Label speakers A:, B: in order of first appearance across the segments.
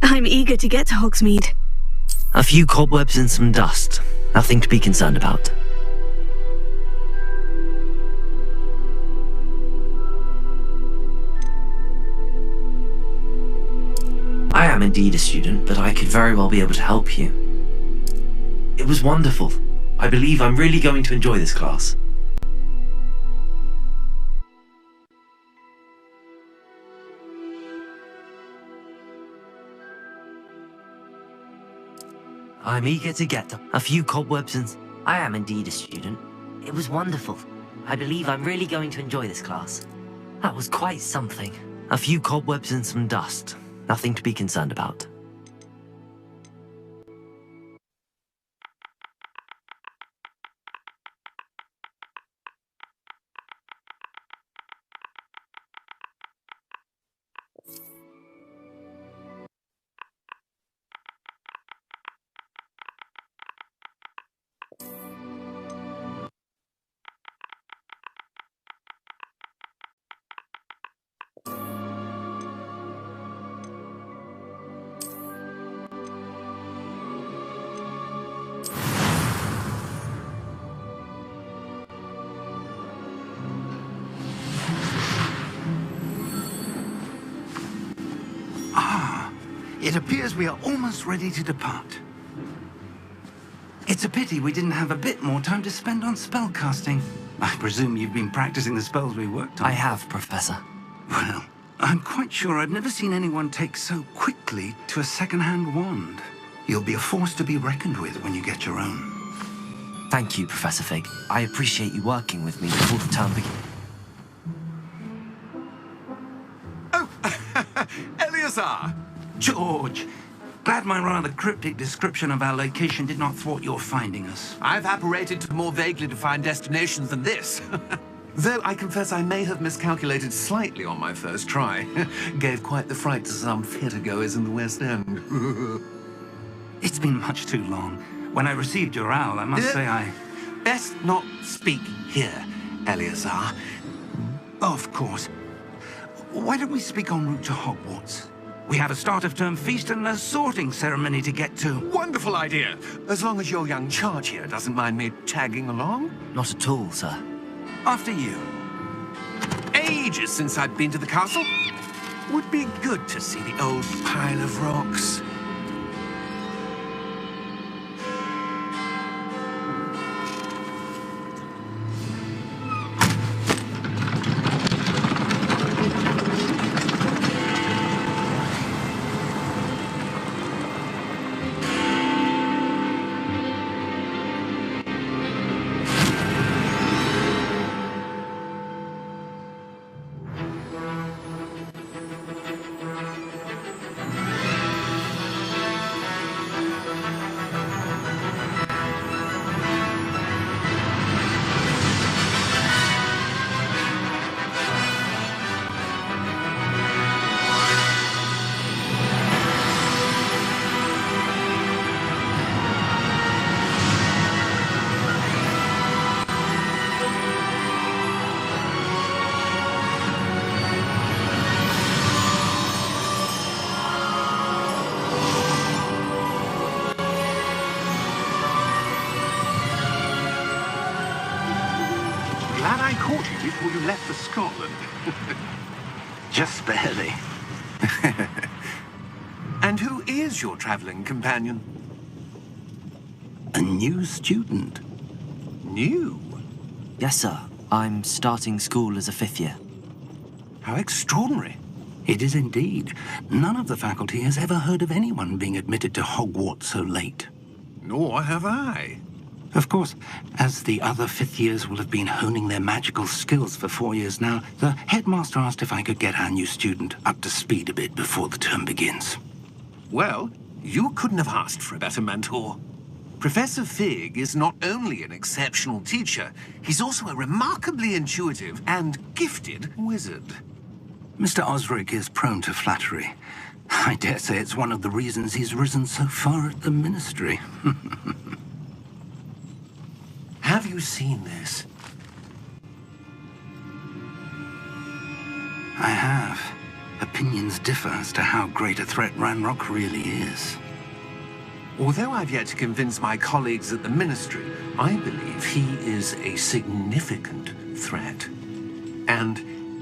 A: I'm eager to get to Hogsmeade.
B: A few cobwebs and some dust. Nothing to be concerned about. I am indeed a student, but I could very well be able to help you. It was wonderful. I believe I'm really going to enjoy this class. I'm eager to get a few cobwebs and... I am indeed a student. It was wonderful. I believe I'm really going to enjoy this class. That was quite something. A few cobwebs and some dust. Nothing to be concerned about.
C: It appears we are almost ready to depart. It's a pity we didn't have a bit more time to spend on spellcasting. I presume you've been practicing the spells we worked on.
B: I have, Professor.
C: Well, I'm quite sure I've never seen anyone take so quickly to a second-hand wand. You'll be a force to be reckoned with when you get your own.
B: Thank you, Professor Fig. I appreciate you working with me before the term begins.
C: Oh, Eleazar! George, glad my rather cryptic description of our location did not thwart your finding us.
D: I've apparated to more vaguely defined destinations than this. Though I confess I may have miscalculated slightly on my first try. Gave quite the fright to some theatre-goers in the West End.
C: It's been much too long. When I received your owl, I must say I...
D: Best not speak here, Eleazar.
C: Of course. Why don't we speak en route to Hogwarts? We have a start-of-term feast and a sorting ceremony to get to.
D: Wonderful idea. As long as your young charge here doesn't mind me tagging along.
B: Not at all, sir.
C: After you.
D: Ages since I've been to the castle. Would be good to see the old pile of rocks. before you left for Scotland.
C: Just barely.
D: And who is your traveling companion?
C: A new student.
D: New?
B: Yes, sir. I'm starting school as a 5th year.
D: How extraordinary.
C: It is indeed. None of the faculty has ever heard of anyone being admitted to Hogwarts so late.
D: Nor have I.
C: Of course, as the other 5th years will have been honing their magical skills for 4 years now, the headmaster asked if I could get our new student up to speed a bit before the term begins.
D: Well, you couldn't have asked for a better mentor. Professor Fig is not only an exceptional teacher, he's also a remarkably intuitive and gifted wizard.
C: Mr. Osric is prone to flattery. I dare say it's one of the reasons he's risen so far at the ministry.
D: Have you seen this?
C: I have. Opinions differ as to how great a threat Ranrock really is.
D: Although I've yet to convince my colleagues at the Ministry, I believe he is a significant threat. And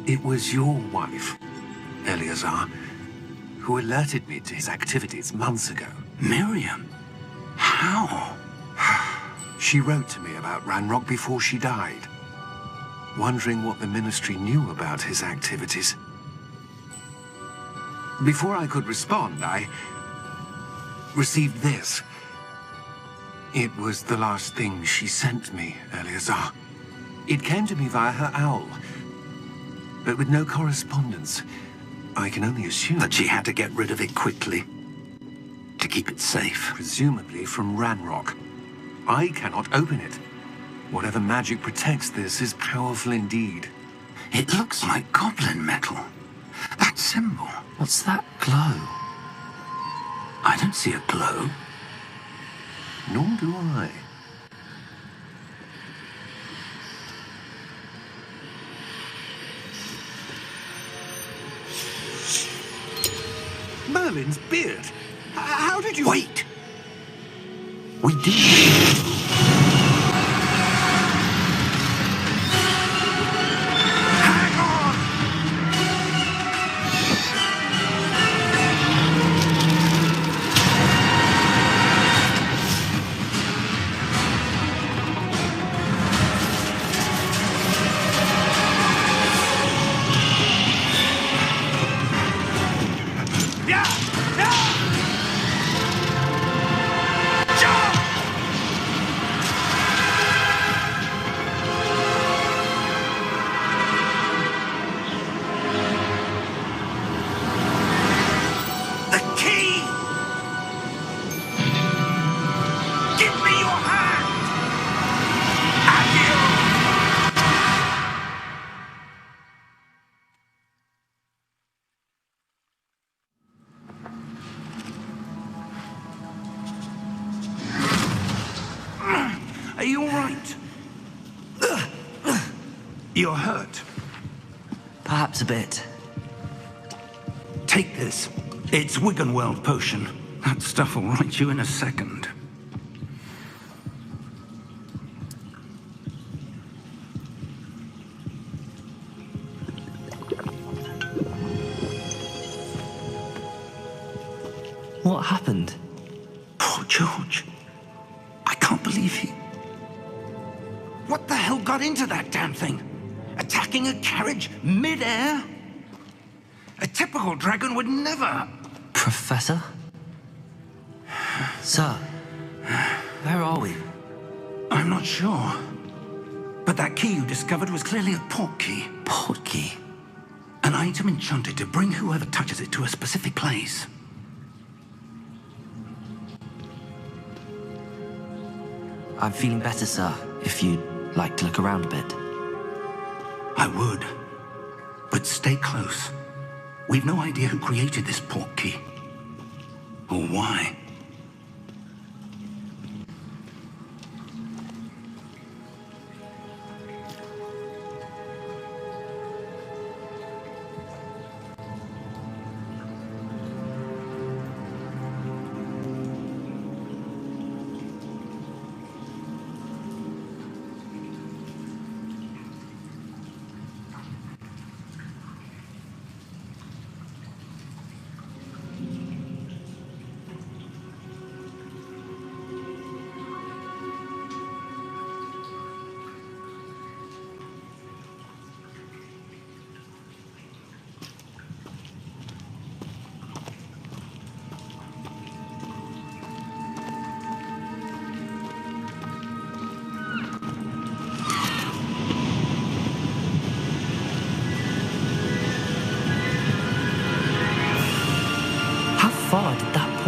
D: it was your wife, Eleazar, who alerted me to his activities months ago.
C: Miriam? How?
D: She wrote to me about Ranrock before she died, wondering what the Ministry knew about his activities. Before I could respond, I received this. It was the last thing she sent me, Eleazar. It came to me via her owl, but with no correspondence. I can only assume
C: That she had to get rid of it quickly, to keep it safe.
D: presumably from Ranrock. I cannot open it. Whatever magic protects this is powerful indeed.
C: It looks like goblin metal. That symbol.
B: What's that glow?
C: I don't see a glow.
D: Nor do I. Merlin's beard. How did you...
C: Wait! We did.
D: Hang on! Yeah! Yeah! Jump! The key! Give me your hand! Adieu!
C: Are you all right? You're hurt.
B: Perhaps a bit.
C: Take this. It's Wiggenweld potion. That stuff will right you in a second.
B: What happened?
C: Poor George. I can't believe he... What the hell got into that damn thing? Attacking a carriage mid-air? A typical dragon would never...
B: Professor? Sir, where are we?
C: I'm not sure. But that key you discovered was clearly a portkey.
B: Portkey?
C: An item enchanted to bring whoever touches it to a specific place.
B: I'm feeling better, sir, if you'd like to look around a bit.
C: I would. But stay close. We've no idea who created this portkey. Or why.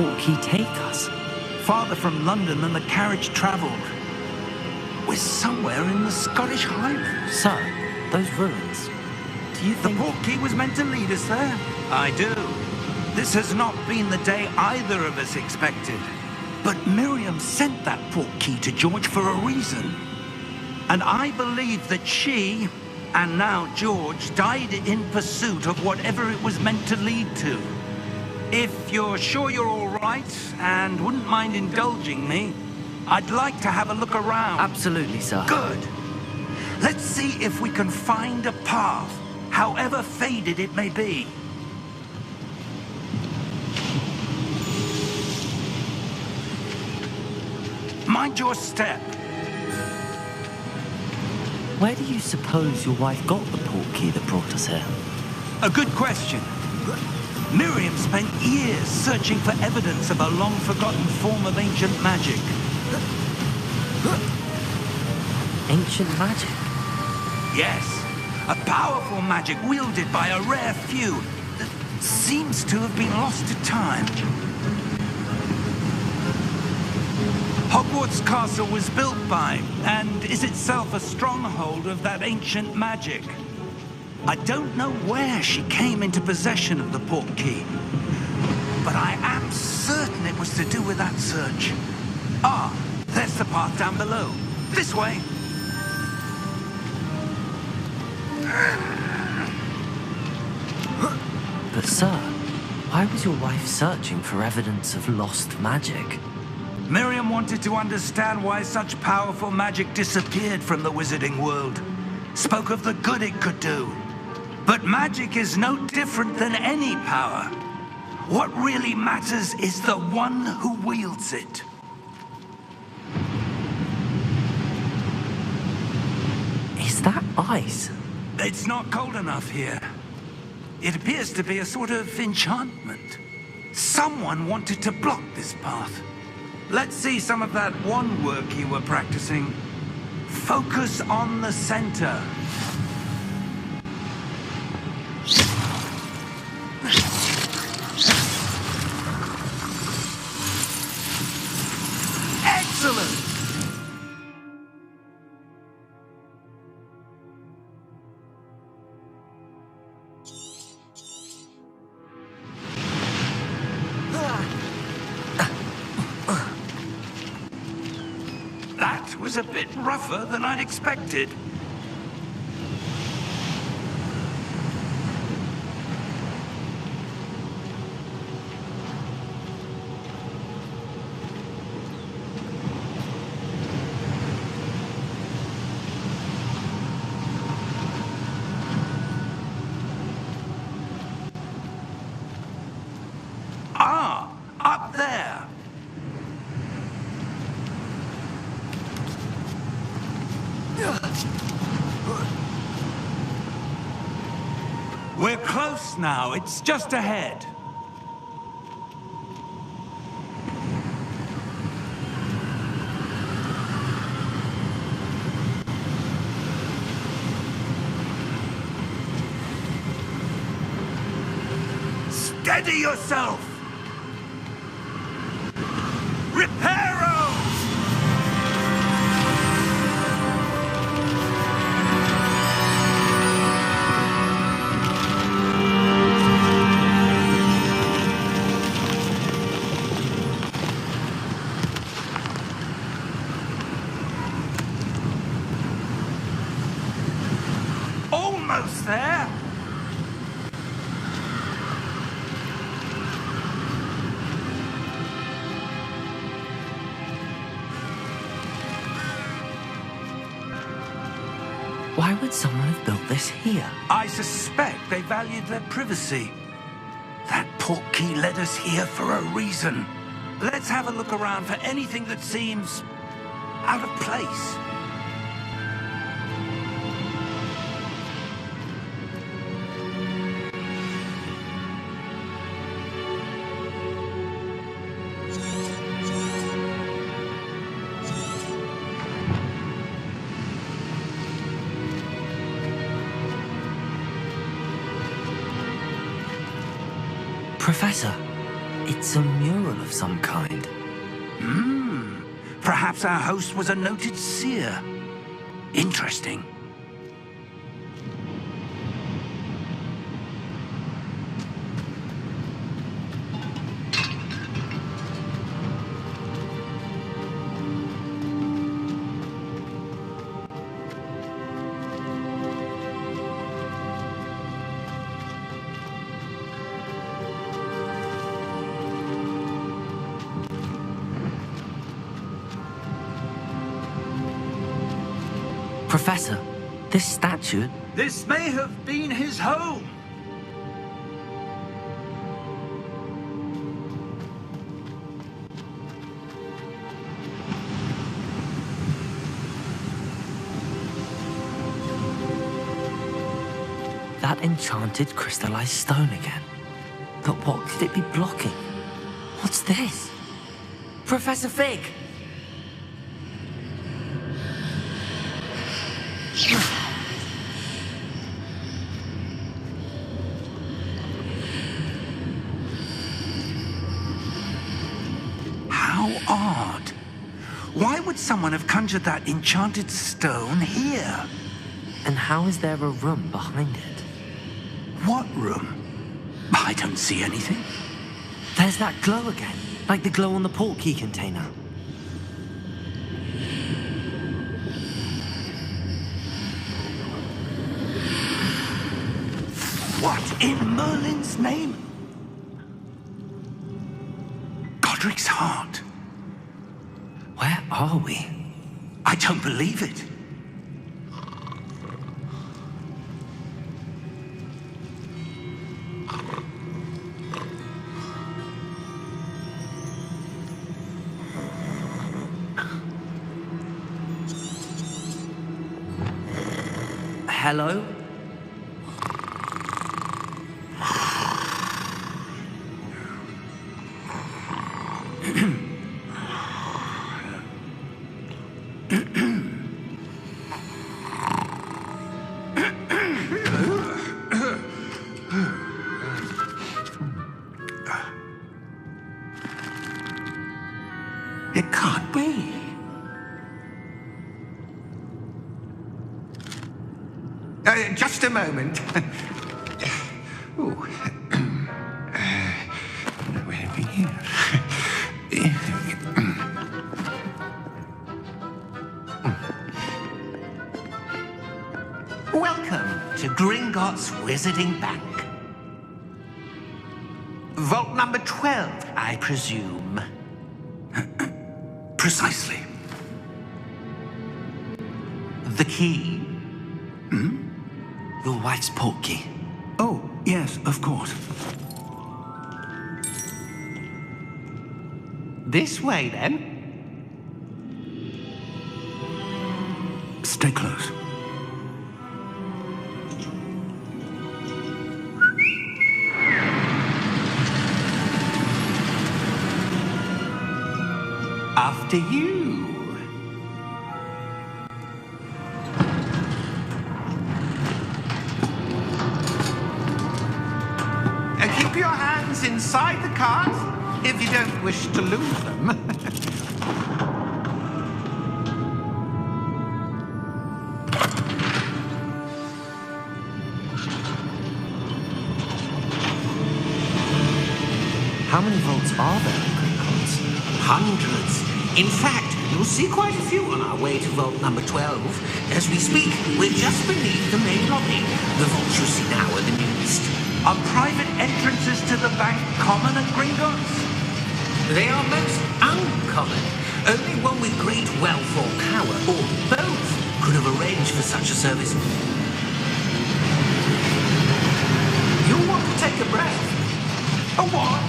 B: portkey take us?
C: Farther from London than the carriage travelled. We're somewhere in the Scottish Highlands.
B: Sir, those ruins. Do you
C: The
B: think...
C: portkey was meant to lead us there? I do. This has not been the day either of us expected. But Miriam sent that portkey to George for a reason. And I believe that she, and now George, died in pursuit of whatever it was meant to lead to. If you're sure you're all right, and wouldn't mind indulging me, I'd like to have a look around.
B: Absolutely, sir.
C: Good. Let's see if we can find a path, however faded it may be. Mind your step.
B: Where do you suppose your wife got the portkey that brought us here?
C: A good question. Miriam spent years searching for evidence of a long-forgotten form of ancient magic.
B: Ancient magic?
C: Yes, a powerful magic wielded by a rare few that seems to have been lost to time. Hogwarts Castle was built by, and is itself a stronghold of that ancient magic. I don't know where she came into possession of the portkey, but I am certain it was to do with that search. Ah, there's the path down below. This way.
B: But sir, why was your wife searching for evidence of lost magic?
C: Miriam wanted to understand why such powerful magic disappeared from the wizarding world. Spoke of the good it could do. But magic is no different than any power. What really matters is the one who wields it.
B: Is that ice?
C: It's not cold enough here. It appears to be a sort of enchantment. Someone wanted to block this path. Let's see some of that wand work you were practicing. Focus on the center. Excellent! That was a bit rougher than I'd expected. Ah, up there. We're close now. It's just ahead. Steady yourself! Reparo! Almost there!
B: Why would someone have built this here?
C: I suspect they valued their privacy. That portkey led us here for a reason. Let's have a look around for anything that seems out of place.
B: Professor, It's a mural of some kind.
C: Perhaps our host was a noted seer. Interesting.
B: Professor, this statue...
C: This may have been his home.
B: That enchanted crystallized stone again. But what could it be blocking? What's this? Professor Fig!
C: How odd. Why would someone have conjured that enchanted stone here?
B: And how is there a room behind it?
C: What room? I don't see anything.
B: There's that glow again, like the glow on the portkey container.
C: What in Merlin's name? Godric's heart.
B: Where are we?
C: I don't believe it.
B: Hello?
C: It can't be. Just a moment. Ooh. Where are we here?
D: Welcome to Gringotts Wizarding Bank. Vault number 12, I presume.
C: Precisely.
D: The key?
B: Your wife's portkey.
C: Oh, yes, of course.
D: This way, then.
C: Stay close.
D: After you. Keep your hands inside the cart if you don't wish to lose them.
B: How many vaults are there in Gringotts?
D: Hundreds. In fact, you'll see quite a few on our way to vault number 12. As we speak, we're just beneath the main lobby. The vaults you see now are the newest.
C: Are private entrances to the bank common at Gringotts?
D: They are most uncommon. Only one with great wealth or power, or both, could have arranged for such a service. You'll want to take a breath.
C: A what?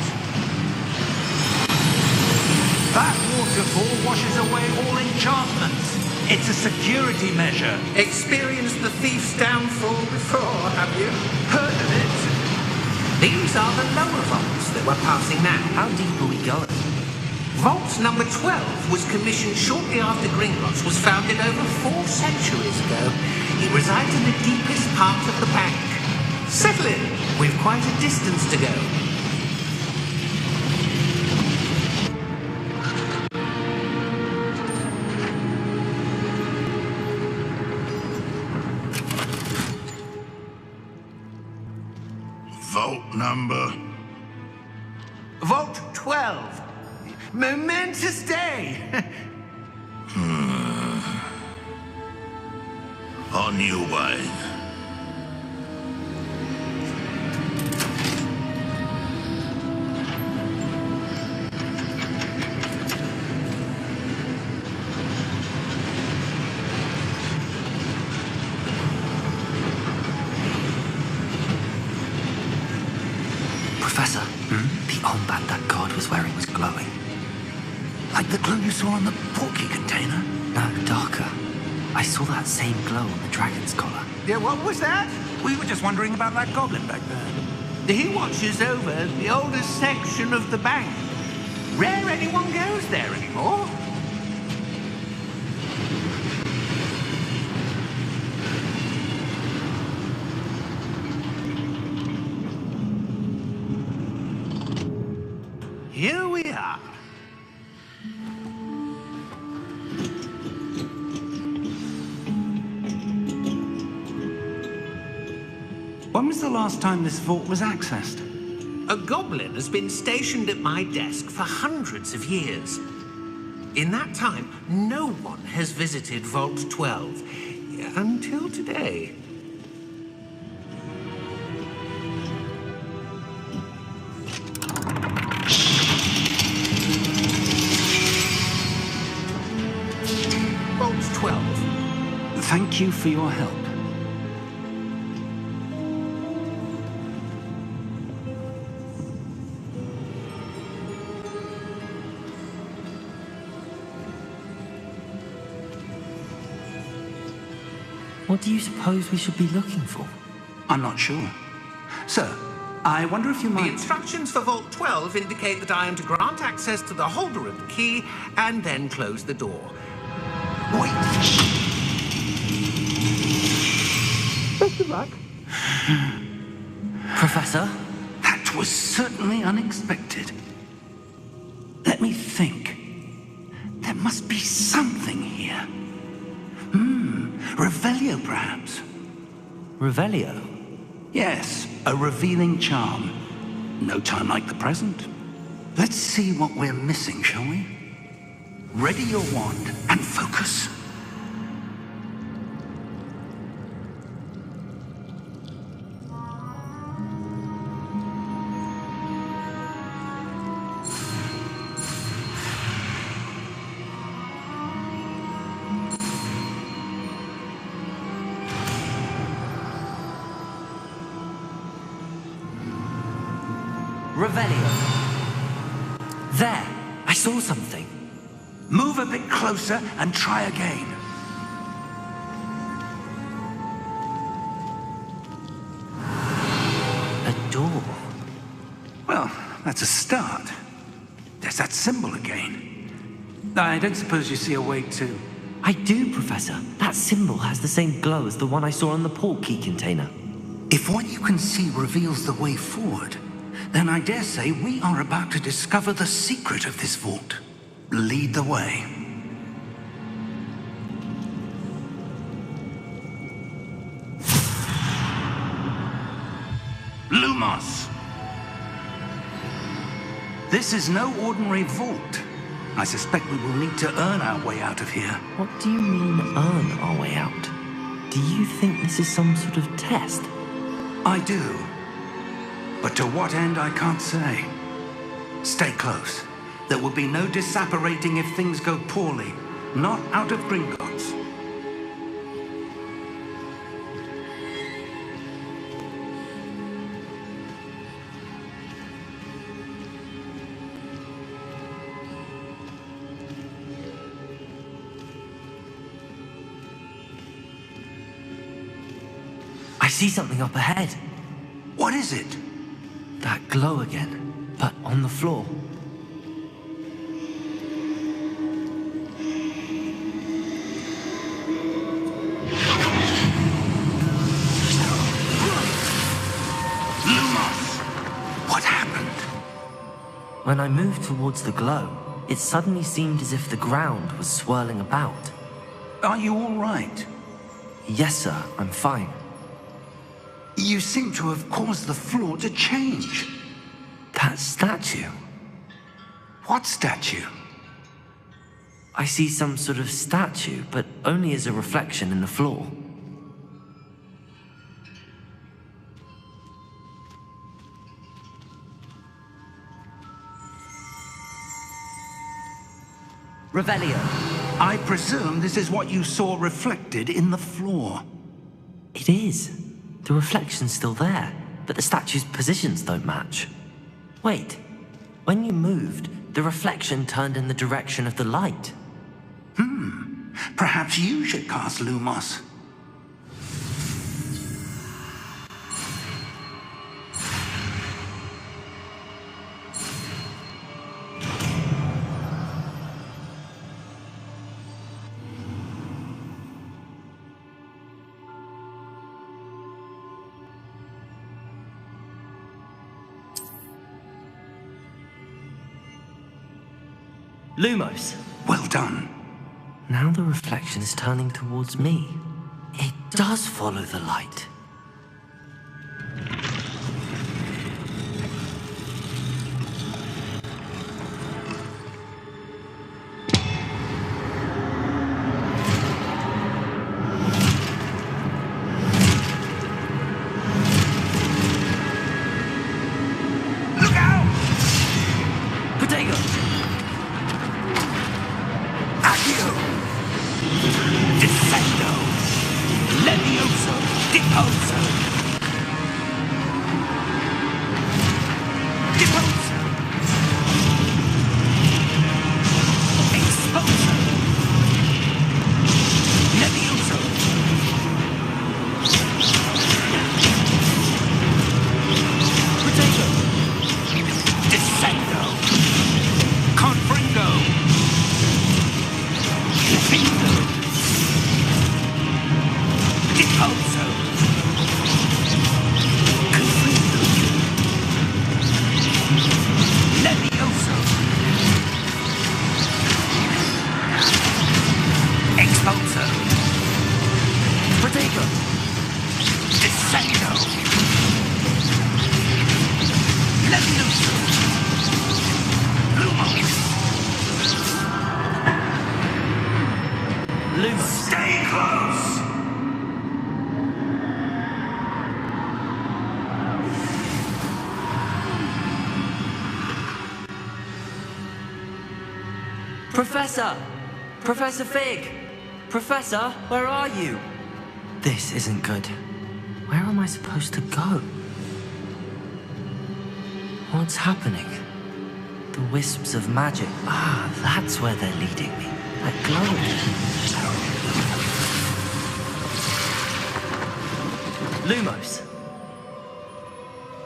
C: That waterfall washes away all enchantments. It's a security measure.
D: Experienced the thief's downfall before, have you?
C: Heard of it?
D: These are the lower vaults that we're passing now.
B: How deep are we going?
D: Vault number 12 was commissioned shortly after Gringotts was founded over 4 centuries ago. It resides in the deepest part of the bank. Settle in. We've quite a distance to go.
C: Vault number?
D: Vault 12. Momentous day.
C: On your way.
B: Professor, the armband that guard was wearing was glowing.
C: Like the glow you saw on the porky container?
B: No, darker. I saw that same glow on the dragon's collar.
E: Yeah, what was that?
C: We were just wondering about that goblin back there.
E: He watches over the oldest section of the bank. Rare anyone goes there anymore. Here we are.
C: When was the last time this vault was accessed?
E: A goblin has been stationed at my desk for hundreds of years. In that time, no one has visited Vault 12 until today. Vault 12.
C: Thank you for your help.
B: What do you suppose we should be looking for?
C: I'm not sure. Sir, I wonder if you
E: The
C: might...
E: instructions for Vault 12 indicate that I am to grant access to the holder of the key and then close the door.
C: Wait!
E: Best of luck.
B: Professor?
C: That was certainly unexpected. Let me think. There must be something here. Revelio, perhaps?
B: Revelio?
C: Yes, a revealing charm. No time like the present. Let's see what we're missing, shall we? Ready your wand and focus.
B: Revelio. There! I saw something.
C: Move a bit closer and try again.
B: A door.
C: Well, that's a start. There's that symbol again. I don't suppose you see a way to...
B: I do, Professor. That symbol has the same glow as the one I saw on the port key container.
C: If what you can see reveals the way forward, then I dare say we are about to discover the secret of this vault. Lead the way. Lumos! This is no ordinary vault. I suspect we will need to earn our way out of here.
B: What do you mean, earn our way out? Do you think this is some sort of test?
C: I do. But to what end, I can't say. Stay close. There will be no disapparating if things go poorly. Not out of Gringotts.
B: I see something up ahead.
C: What is it?
B: That glow again, but on the floor.
C: Lumos! What happened?
B: When I moved towards the glow, it suddenly seemed as if the ground was swirling about.
C: Are you all right?
B: Yes, sir, I'm fine.
C: You seem to have caused the floor to change.
B: That statue.
C: What statue?
B: I see some sort of statue, but only as a reflection in the floor. Revelio.
C: I presume this is what you saw reflected in the floor.
B: It is. The reflection's still there, but the statue's positions don't match. Wait, when you moved, the reflection turned in the direction of the light.
C: Perhaps you should cast Lumos.
B: Lumos.
C: Well done.
B: Now the reflection is turning towards me. It does follow the light.
C: Look out!
B: Potato!
C: Accio! Descendo! Levioso! Deposo! Deposo! Exposo! Levioso!
B: Potato!
C: Descendo! Confringo! Defendo! Deposo! Confringo! Levioso! Exposo!
B: Potato!
C: Descendo! Levioso! Lumos!
B: Lumos.
C: Stay close!
B: Professor! Professor Fig! Professor, where are you? This isn't good. Where am I supposed to go? What's happening? The wisps of magic. Ah, that's where they're leading me. That glow. Lumos.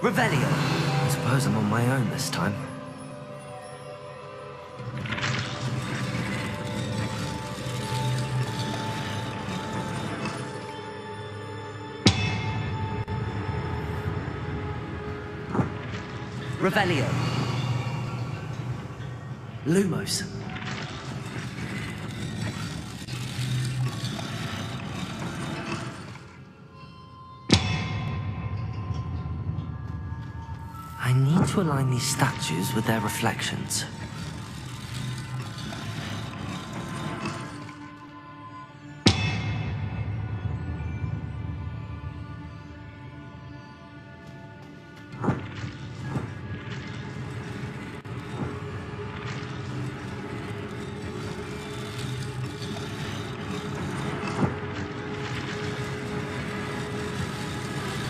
B: Revelio. I suppose I'm on my own this time. Revelio. Lumos. I need to align these statues with their reflections.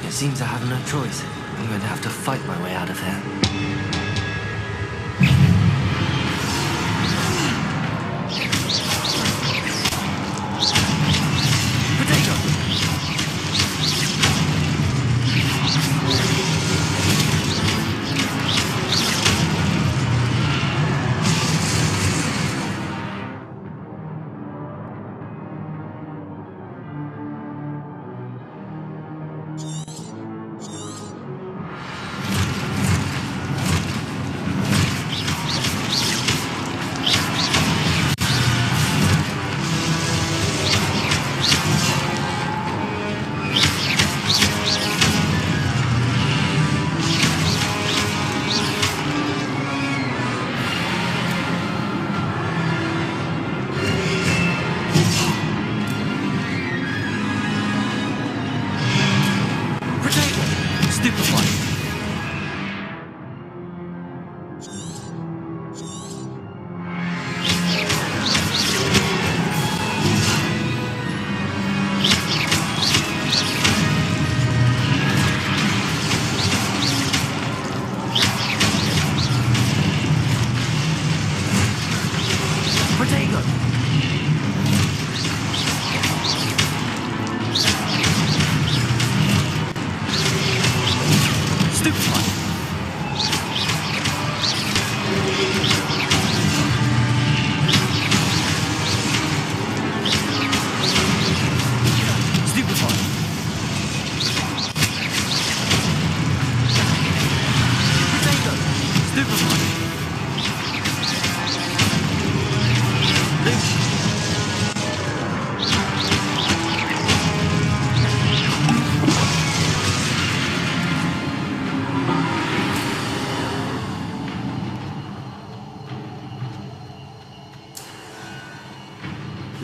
B: It seems I have no choice. I'm going to have to fight my way out of here. Potato!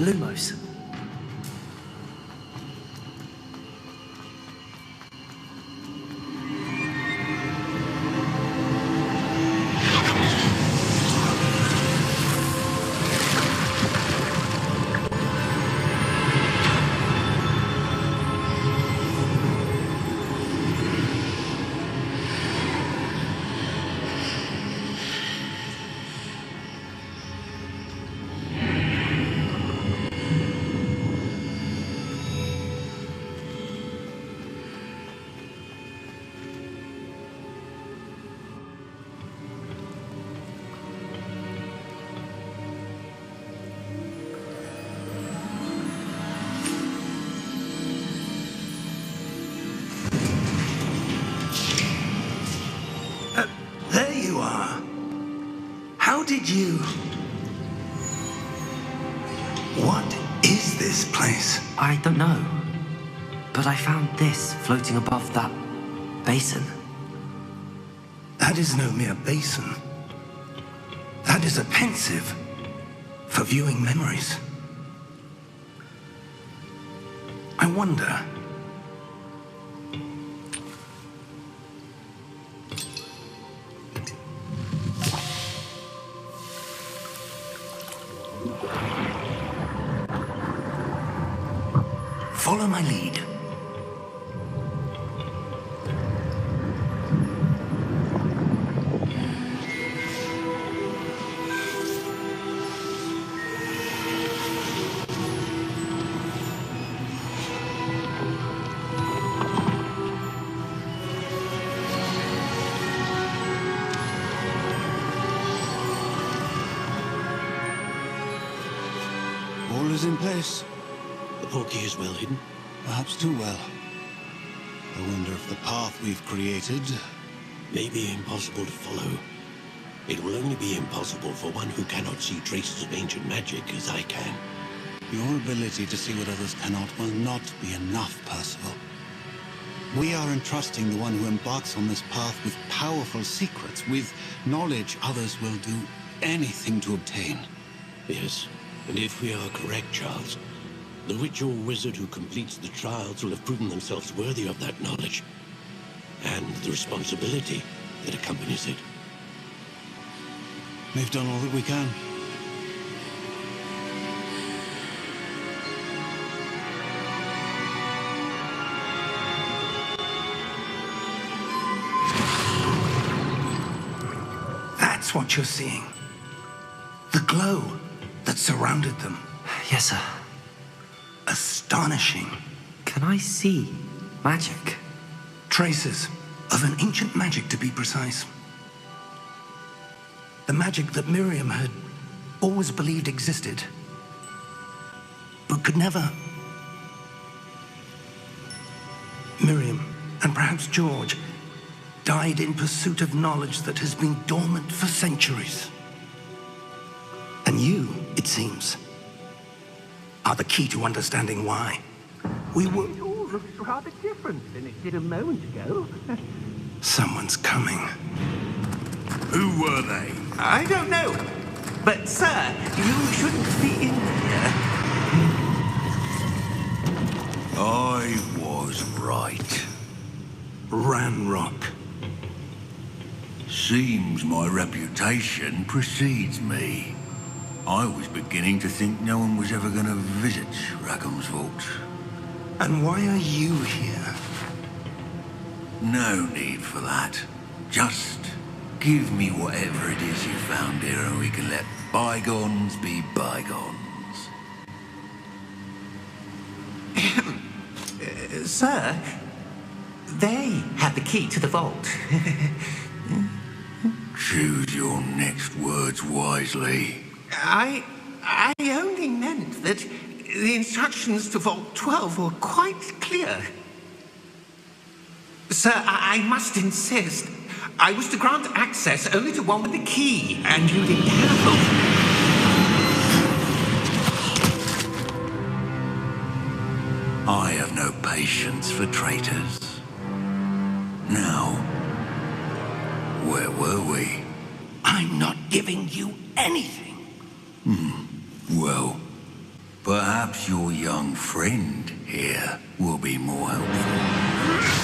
B: Lumos.
C: There you are. How did you... What is this place?
B: I don't know. But I found this floating above that basin.
C: That is no mere basin. That is a pensive for viewing memories. I wonder... Follow my lead.
F: All is in place.
G: The portkey is well hidden.
F: Perhaps too well. I wonder if the path we've created...
G: May be impossible to follow. It will only be impossible for one who cannot see traces of ancient magic as I can.
F: Your ability to see what others cannot will not be enough, Percival. We are entrusting the one who embarks on this path with powerful secrets, with knowledge others will do anything to obtain.
G: Yes, and if we are correct, Charles, the witch or wizard who completes the trials will have proven themselves worthy of that knowledge, and the responsibility that accompanies it.
F: We've done all that we can.
C: That's what you're seeing. The glow that surrounded them.
B: Yes, sir.
C: Astonishing.
B: Can I see magic?
C: Traces of an ancient magic, to be precise. The magic that Miriam had always believed existed, but could never. Miriam, and perhaps George, died in pursuit of knowledge that has been dormant for centuries. And you, it seems, are the key to understanding why. We were...
H: It all looks rather different than it did a moment ago.
C: Someone's coming.
I: Who were they?
H: I don't know. But, sir, you shouldn't be in here.
I: I was right.
C: Ranrock.
I: Seems my reputation precedes me. I was beginning to think no one was ever going to visit Rackham's vault.
C: And why are you here?
I: No need for that. Just give me whatever it is you found here and we can let bygones be bygones.
H: Sir,
E: They had the key to the vault.
I: Choose your next words wisely.
E: I only meant that the instructions to Vault 12 were quite clear. Sir, I must insist. I was to grant access only to one with the key, and you didn't have them.
I: I have no patience for traitors. Now, where were we?
C: I'm not giving you anything.
I: Well, perhaps your young friend here will be more helpful.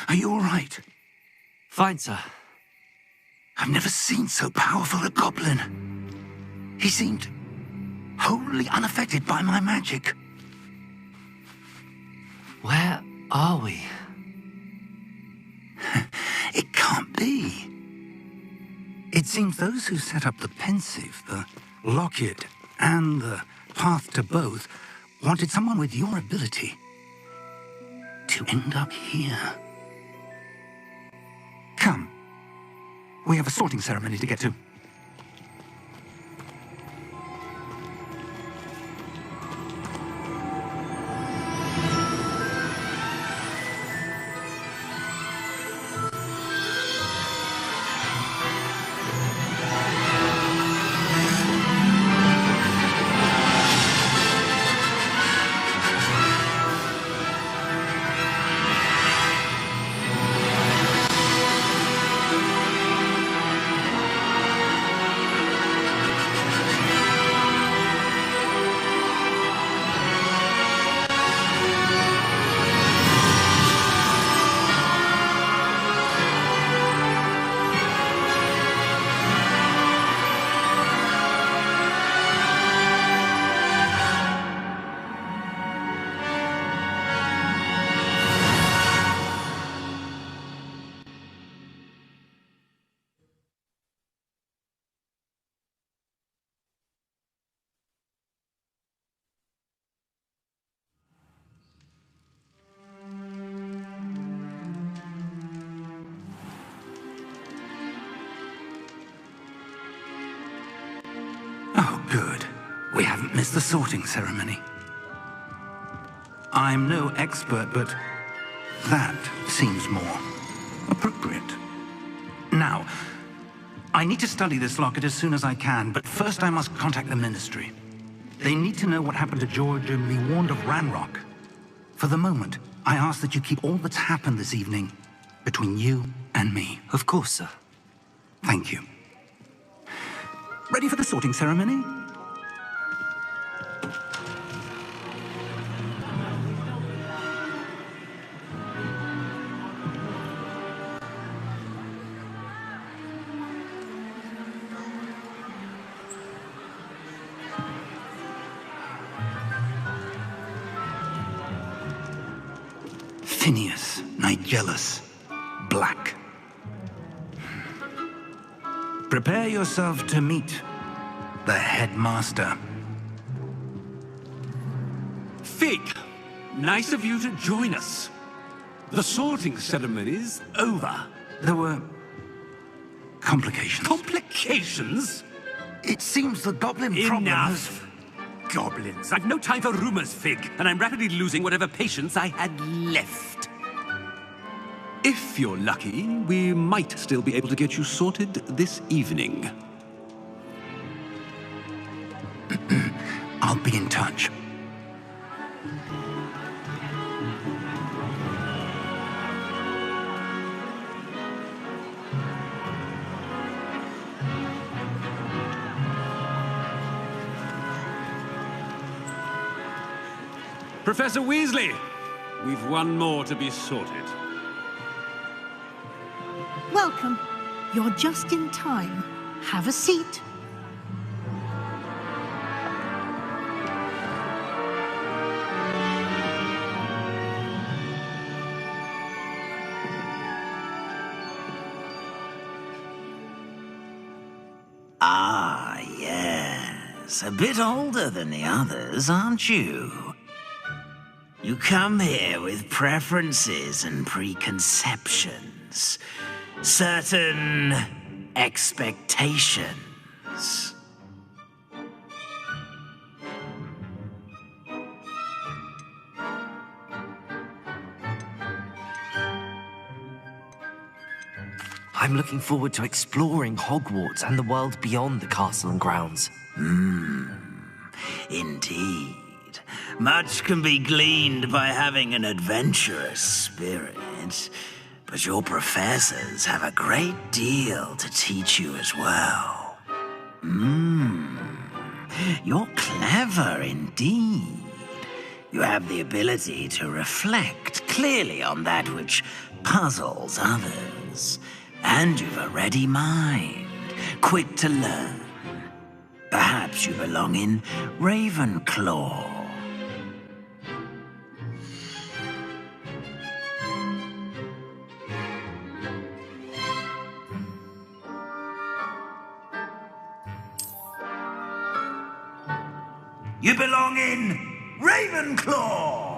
C: Are you all right?
B: Fine, sir.
C: I've never seen so powerful a goblin. He seemed wholly unaffected by my magic.
B: Where are we?
C: It can't be. It seems those who set up the pensive, the locket, and the path to both wanted someone with your ability to end up here. Come. We have a sorting ceremony to get to. Oh, good. We haven't missed the sorting ceremony. I'm no expert, but that seems more appropriate. Now, I need to study this locket as soon as I can, but first I must contact the Ministry. They need to know what happened to George and be warned of Ranrock. For the moment, I ask that you keep all that's happened this evening between you and me.
B: Of course, sir.
C: Thank you. Ready for the sorting ceremony? Phineas, Nigellus, Black. Prepare yourself to meet the headmaster.
J: Fig, nice of you to join us. The sorting ceremony's over.
C: There were complications.
J: Complications?
C: It seems the goblin problem has...
J: Enough! Goblins. I've no time for rumors, Fig, and I'm rapidly losing whatever patience I had left. If you're lucky, we might still be able to get you sorted this evening.
C: I'll be in touch.
J: Professor Weasley, we've one more to be sorted.
K: Welcome. You're just in time. Have a seat.
L: Ah, yes. A bit older than the others, aren't you? You come here with preferences and preconceptions. Certain expectations.
B: I'm looking forward to exploring Hogwarts and the world beyond the castle and grounds.
L: Indeed. Much can be gleaned by having an adventurous spirit, but your professors have a great deal to teach you as well. You're clever indeed. You have the ability to reflect clearly on that which puzzles others, and you've a ready mind, quick to learn. Perhaps you belong in Ravenclaw. You belong in Ravenclaw!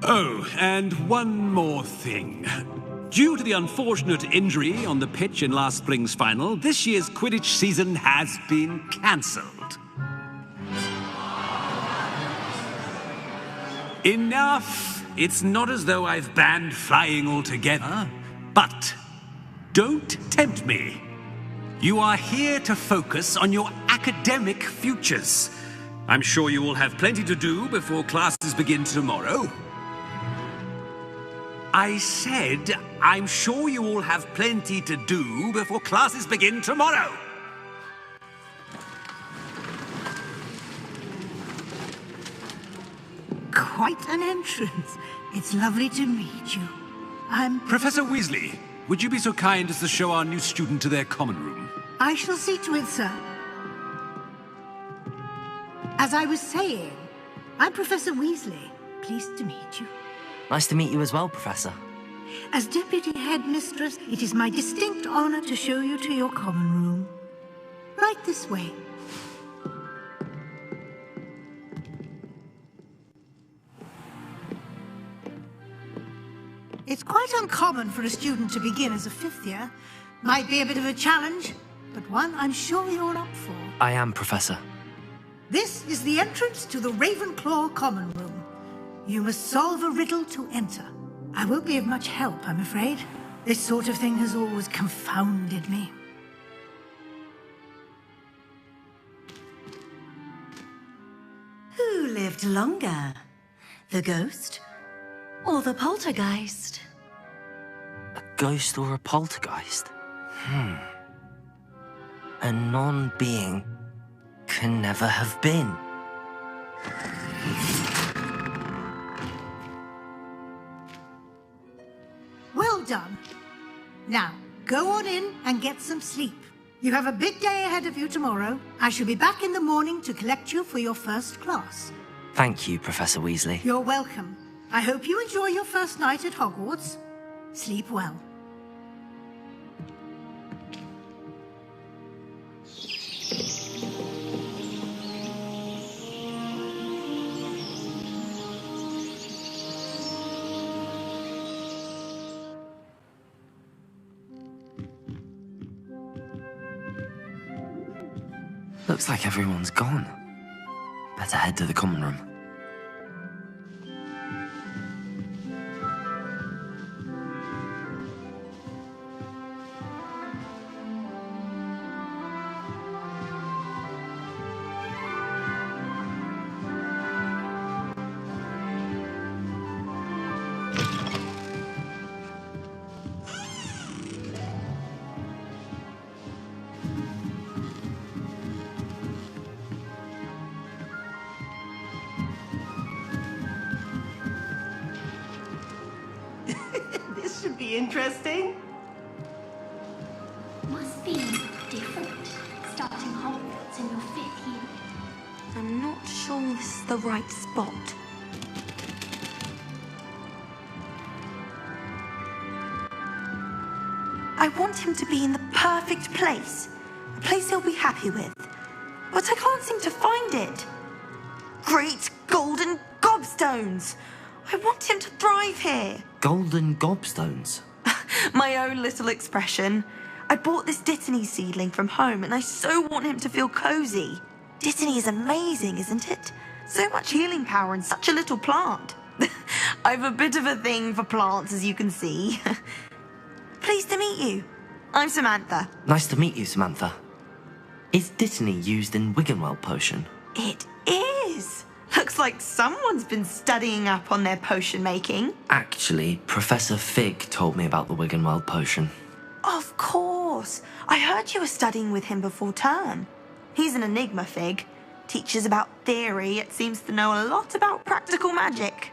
J: Oh, and one more thing. Due to the unfortunate injury on the pitch in last spring's final, this year's Quidditch season has been cancelled. Enough! It's not as though I've banned flying altogether. But don't tempt me. You are here to focus on your academic futures. I'm sure you will have plenty to do before classes begin tomorrow. I said, I'm sure you all have plenty to do before classes begin tomorrow.
K: Quite an entrance. It's lovely to meet you. I'm...
J: Professor Weasley, would you be so kind as to show our new student to their common room?
K: I shall see to it, sir. As I was saying, I'm Professor Weasley. Pleased to meet you.
B: Nice to meet you as well, Professor.
K: As Deputy Headmistress, it is my distinct honor to show you to your common room. Right this way. It's quite uncommon for a student to begin as a fifth year. Might be a bit of a challenge, but one I'm sure you're up for.
B: I am, Professor.
K: This is the entrance to the Ravenclaw common room. You must solve a riddle to enter. I won't be of much help, I'm afraid. This sort of thing has always confounded me.
M: Who lived longer? The ghost or the poltergeist?
B: A ghost or a poltergeist? A non-being can never have been.
K: Well done. Now, go on in and get some sleep. You have a big day ahead of you tomorrow. I shall be back in the morning to collect you for your first class.
B: Thank you, Professor Weasley.
K: You're welcome. I hope you enjoy your first night at Hogwarts. Sleep well.
B: Looks like everyone's gone. Better head to the common room.
H: This should be interesting.
N: Must be different, starting Hogwarts in your 5th year.
M: I'm not sure this is the right spot. I want him to be in the perfect place. A place he'll be happy with. But I can't seem to find it. Great golden gobstones! I want him to thrive here.
B: Golden gobstones?
M: My own little expression. I bought this Dittany seedling from home and I so want him to feel cozy. Dittany is amazing, isn't it? So much healing power in such a little plant. I've a bit of a thing for plants, as you can see. Pleased to meet you. I'm Samantha.
B: Nice to meet you, Samantha. Is Dittany used in Wiggenweld potion?
M: It is. Looks like someone's been studying up on their potion making.
B: Actually, Professor Fig told me about the Wiggenweld potion.
M: Of course. I heard you were studying with him before term. He's an enigma, Fig. Teaches about theory, yet seems to know a lot about practical magic.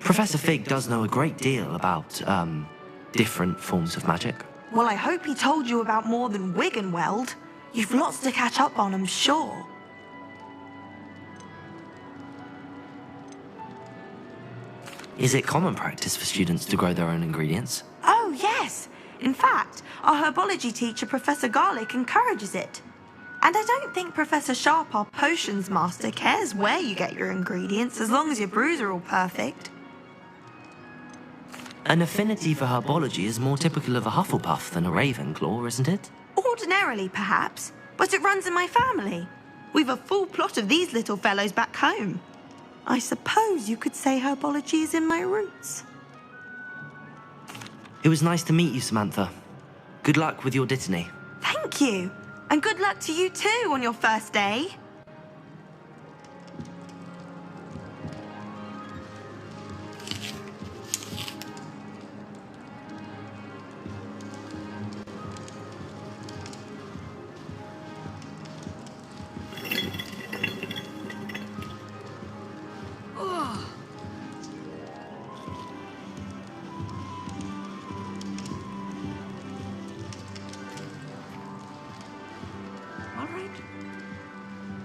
B: Professor Fig does know a great deal about, different forms of magic.
M: Well, I hope he told you about more than Wiggenweld. You've lots to catch up on, I'm sure.
B: Is it common practice for students to grow their own ingredients?
M: Oh, yes. In fact, our herbology teacher, Professor Garlick, encourages it. And I don't think Professor Sharp, our potions master, cares where you get your ingredients, as long as your brews are all perfect.
B: An affinity for herbology is more typical of a Hufflepuff than a Ravenclaw, isn't it?
M: Ordinarily, perhaps, but it runs in my family. We've a full plot of these little fellows back home. I suppose you could say herbology is in my roots.
B: It was nice to meet you, Samantha. Good luck with your Dittany.
M: Thank you. And good luck to you too on your first day.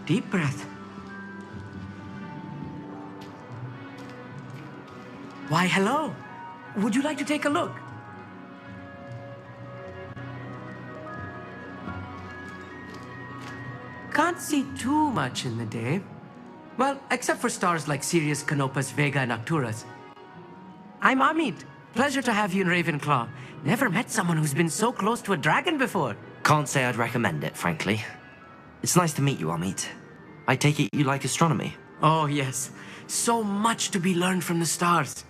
H: Deep breath. Why, hello. Would you like to take a look? Can't see too much in the day. Well, except for stars like Sirius, Canopus, Vega, and Arcturus. I'm Amit. Pleasure to have you in Ravenclaw. Never met someone who's been so close to a dragon before.
B: Can't say I'd recommend it, frankly. It's nice to meet you, Amit. I take it you like astronomy?
H: Oh, yes. So much to be learned from the stars.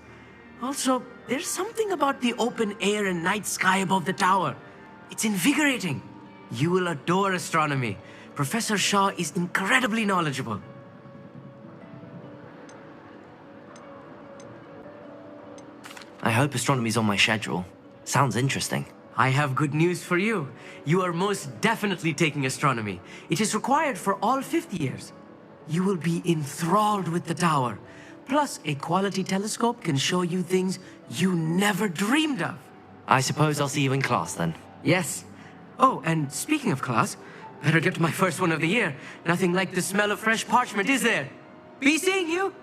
H: Also, there's something about the open air and night sky above the tower. It's invigorating. You will adore astronomy. Professor Shaw is incredibly knowledgeable.
B: I hope astronomy's on my schedule. Sounds interesting.
H: I have good news for you. You are most definitely taking astronomy. It is required for all 5th years. You will be enthralled with the tower. Plus, a quality telescope can show you things you never dreamed of.
B: I suppose I'll see you in class then.
H: Yes. Oh, and speaking of class, better get to my first one of the year. Nothing like the smell of fresh parchment, is there? Be seeing you.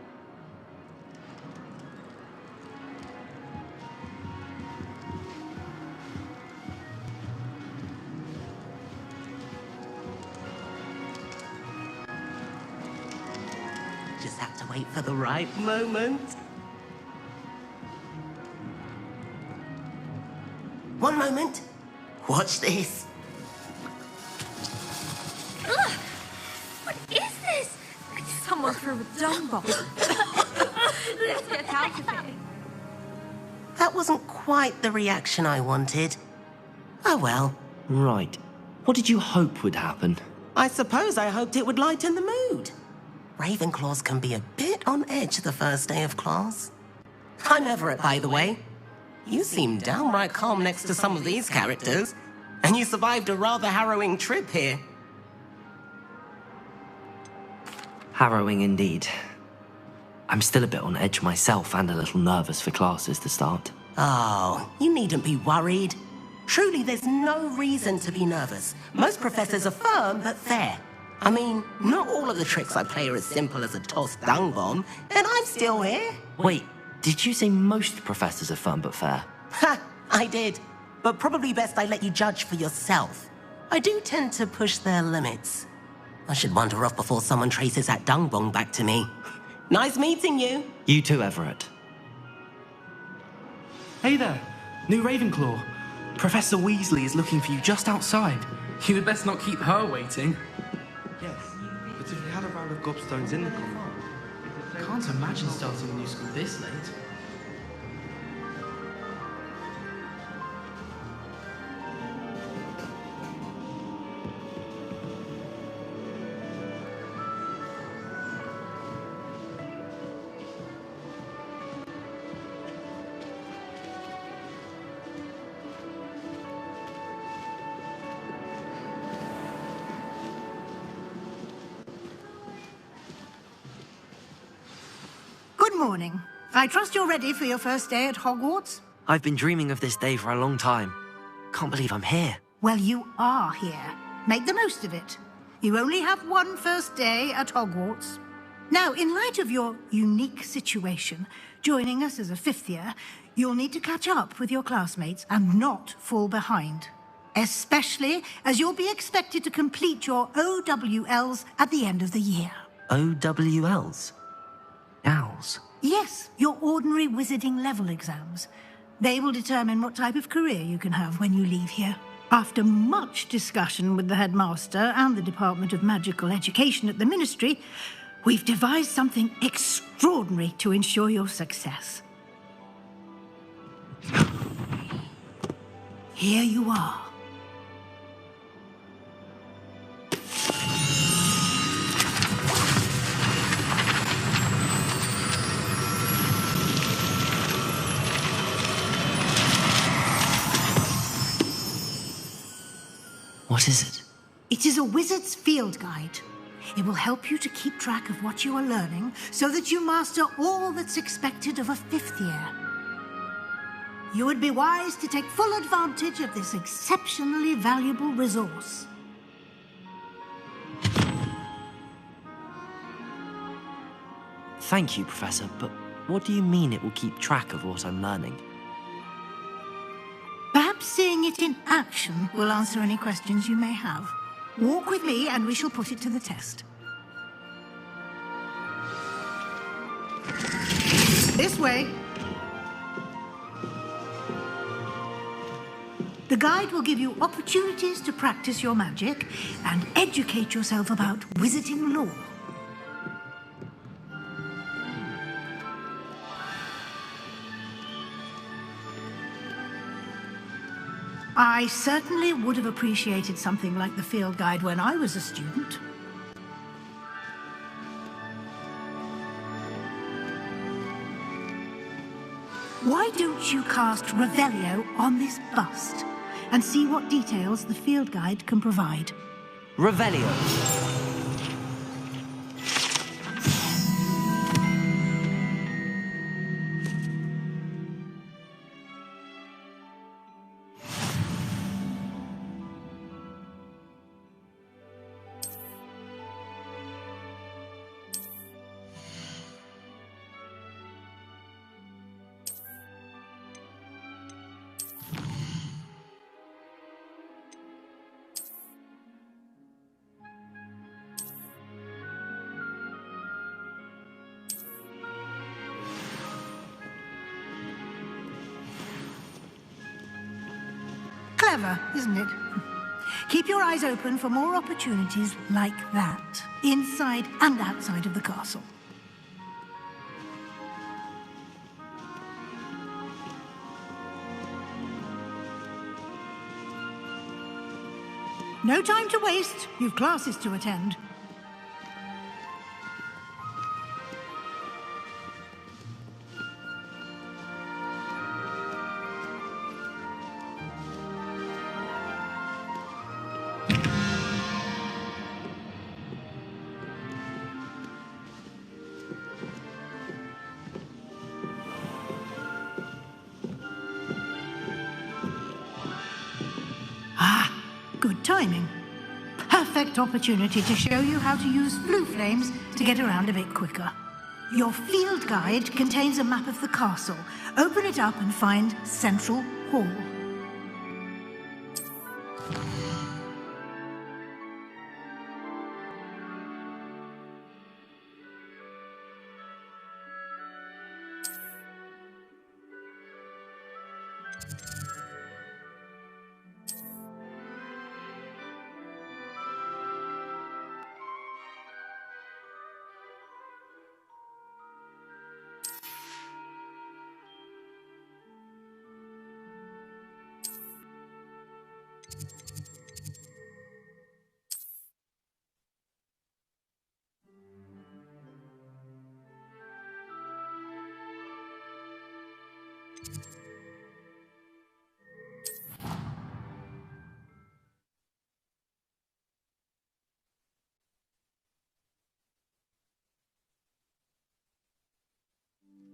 H: Just have to wait for the right moment. One moment. Watch this.
O: Ugh! What is this? Someone threw a dung bomb. Let's get out of here.
P: That wasn't quite the reaction I wanted. Oh well.
B: Right. What did you hope would happen?
P: I suppose I hoped it would lighten the mood. Ravenclaws can be a bit on edge the first day of class. I'm Everett, by the way. You seem downright calm next to some of these characters, and you survived a rather harrowing trip here.
B: Harrowing indeed. I'm still a bit on edge myself and a little nervous for classes to start.
P: Oh, you needn't be worried. Truly, there's no reason to be nervous. Most professors are firm but fair. I mean, not all of the tricks I play are as simple as a tossed dung bomb, and I'm still here.
B: Wait, did you say most professors are firm but fair?
P: Ha, I did. But probably best I let you judge for yourself. I do tend to push their limits. I should wander off before someone traces that dung bomb back to me. Nice meeting you.
B: You too, Everett.
Q: Hey there, new Ravenclaw. Professor Weasley is looking for you just outside. You had best not keep her waiting.
R: Yes, but if you had a round of gobstones in the common room...
Q: I can't imagine starting a new school this late.
K: Good morning. I trust you're ready for your first day at Hogwarts?
B: I've been dreaming of this day for a long time. Can't believe I'm here.
K: Well, you are here. Make the most of it. You only have one first day at Hogwarts. Now, in light of your unique situation, joining us as a fifth year, you'll need to catch up with your classmates and not fall behind. Especially as you'll be expected to complete your OWLs at the end of the year.
B: OWLs? Owls?
K: Yes, your ordinary wizarding level exams. They will determine what type of career you can have when you leave here. After much discussion with the headmaster and the Department of Magical Education at the Ministry, we've devised something extraordinary to ensure your success. Here you are.
B: What is it?
K: It is a wizard's field guide. It will help you to keep track of what you are learning so that you master all that's expected of a fifth year. You would be wise to take full advantage of this exceptionally valuable resource.
B: Thank you, Professor, but what do you mean it will keep track of what I'm learning?
K: Perhaps seeing it in action will answer any questions you may have. Walk with me and we shall put it to the test. This way. The guide will give you opportunities to practice your magic and educate yourself about wizarding lore. I certainly would have appreciated something like the field guide when I was a student. Why don't you cast Revelio on this bust and see what details the field guide can provide?
B: Revelio.
K: Clever, isn't it? Keep your eyes open for more opportunities like that, inside and outside of the castle. No time to waste. You've classes to attend. Good timing. Perfect opportunity to show you how to use blue flames to get around a bit quicker. Your field guide contains a map of the castle. Open it up and find Central Hall.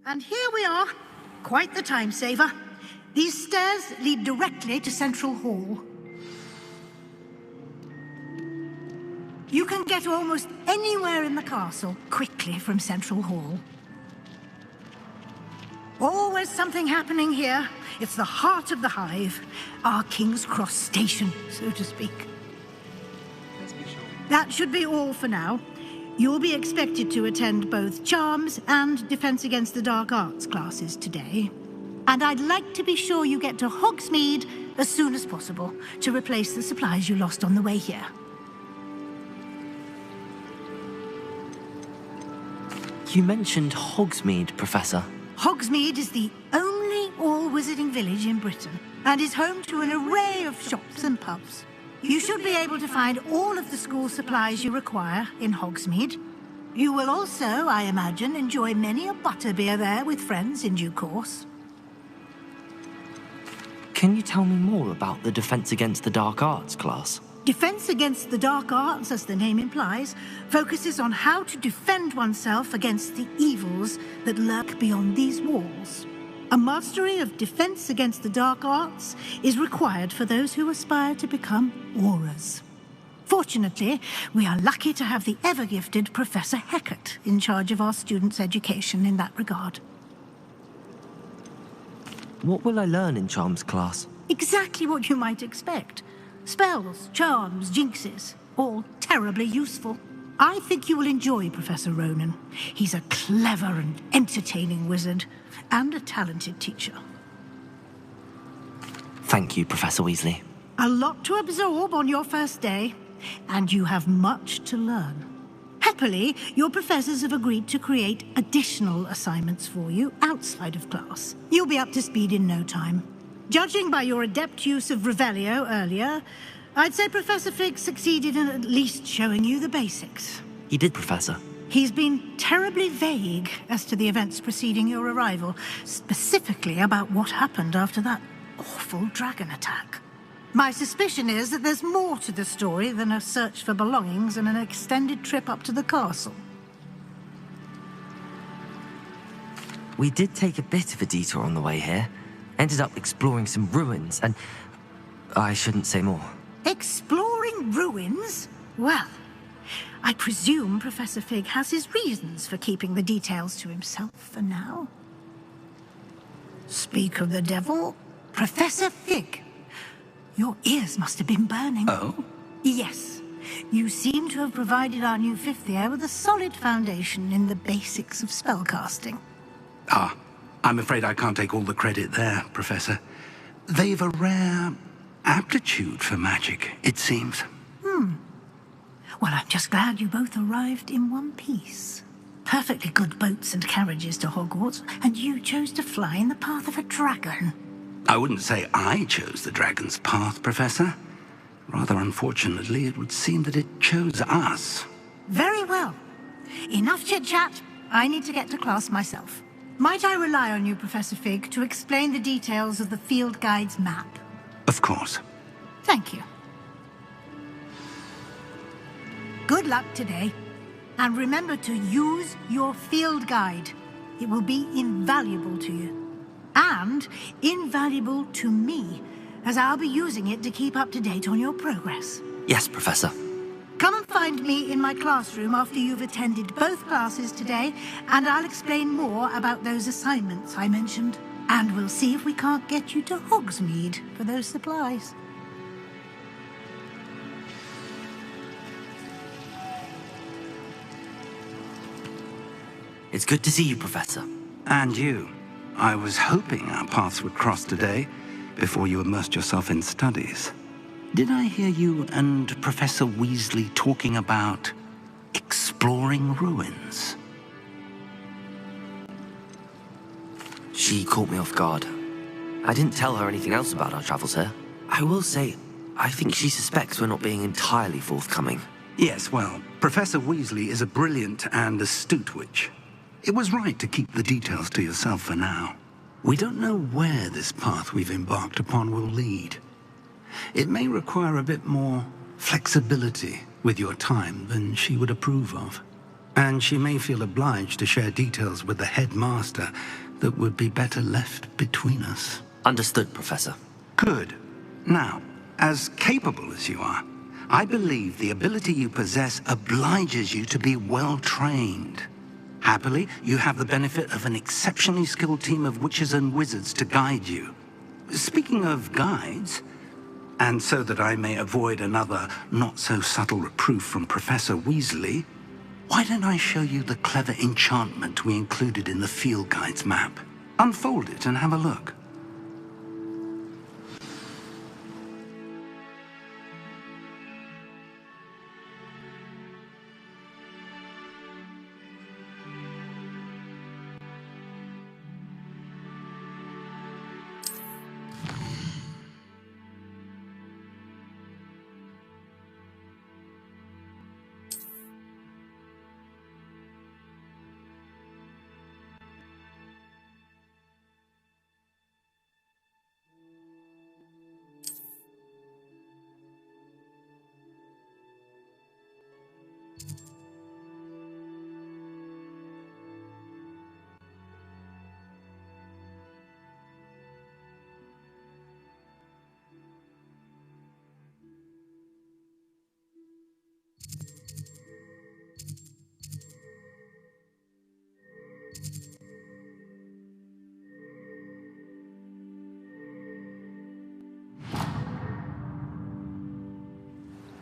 K: And here we are. Quite the time saver. These stairs lead directly to Central Hall. You can get almost anywhere in the castle quickly from Central Hall. Always something happening here. It's the heart of the hive. Our King's Cross station, so to speak. That should be all for now. You'll be expected to attend both Charms and Defense Against the Dark Arts classes today. And I'd like to be sure you get to Hogsmeade as soon as possible to replace the supplies you lost on the way here.
B: You mentioned Hogsmeade, Professor.
K: Hogsmeade is the only all-wizarding village in Britain and is home to an array of shops and pubs. You should be able to find all of the school supplies you require in Hogsmeade. You will also, I imagine, enjoy many a butterbeer there with friends in due course.
B: Can you tell me more about the Defense Against the Dark Arts class?
K: Defense Against the Dark Arts, as the name implies, focuses on how to defend oneself against the evils that lurk beyond these walls. A mastery of Defense Against the Dark Arts is required for those who aspire to become Aurors. Fortunately, we are lucky to have the ever-gifted Professor Hecat in charge of our students' education in that regard.
B: What will I learn in Charms class?
K: Exactly what you might expect. Spells, charms, jinxes, all terribly useful. I think you will enjoy Professor Ronan. He's a clever and entertaining wizard, and a talented teacher.
B: Thank you, Professor Weasley.
K: A lot to absorb on your first day, and you have much to learn. Happily, your professors have agreed to create additional assignments for you outside of class. You'll be up to speed in no time. Judging by your adept use of Revelio earlier, I'd say Professor Fig succeeded in at least showing you the basics.
B: He did, Professor.
K: He's been terribly vague as to the events preceding your arrival, specifically about what happened after that awful dragon attack. My suspicion is that there's more to the story than a search for belongings and an extended trip up to the castle.
B: We did take a bit of a detour on the way here. Ended up exploring some ruins, and I shouldn't say more.
K: Exploring ruins? Well, I presume Professor Fig has his reasons for keeping the details to himself for now. Speak of the devil, Professor Fig. Your ears must have been burning.
C: Oh?
K: Yes. You seem to have provided our new fifth year with a solid foundation in the basics of spellcasting.
C: I'm afraid I can't take all the credit there, Professor. They've a rare aptitude for magic, it seems.
K: Well, I'm just glad you both arrived in one piece. Perfectly good boats and carriages to Hogwarts, and you chose to fly in the path of a dragon.
C: I wouldn't say I chose the dragon's path, Professor. Rather unfortunately, it would seem that it chose us.
K: Very well. Enough chit-chat. I need to get to class myself. Might I rely on you, Professor Fig, to explain the details of the field guide's map?
C: Of course.
K: Thank you. Good luck today. And remember to use your field guide. It will be invaluable to you. And invaluable to me, as I'll be using it to keep up to date on your progress.
B: Yes, Professor.
K: Come and find me in my classroom after you've attended both classes today, and I'll explain more about those assignments I mentioned. And we'll see if we can't get you to Hogsmeade for those supplies.
B: It's good to see you, Professor.
C: And you. I was hoping our paths would cross today, before you immersed yourself in studies. Did I hear you and Professor Weasley talking about exploring ruins?
B: She caught me off guard. I didn't tell her anything else about our travels here. I will say, I think she suspects we're not being entirely forthcoming.
C: Yes, well, Professor Weasley is a brilliant and astute witch. It was right to keep the details to yourself for now. We don't know where this path we've embarked upon will lead. It may require a bit more flexibility with your time than she would approve of. And she may feel obliged to share details with the headmaster that would be better left between us.
B: Understood, Professor.
C: Good. Now, as capable as you are, I believe the ability you possess obliges you to be well-trained. Happily, you have the benefit of an exceptionally skilled team of witches and wizards to guide you. Speaking of guides, and so that I may avoid another not-so-subtle reproof from Professor Weasley, why don't I show you the clever enchantment we included in the field guide's map? Unfold it and have a look.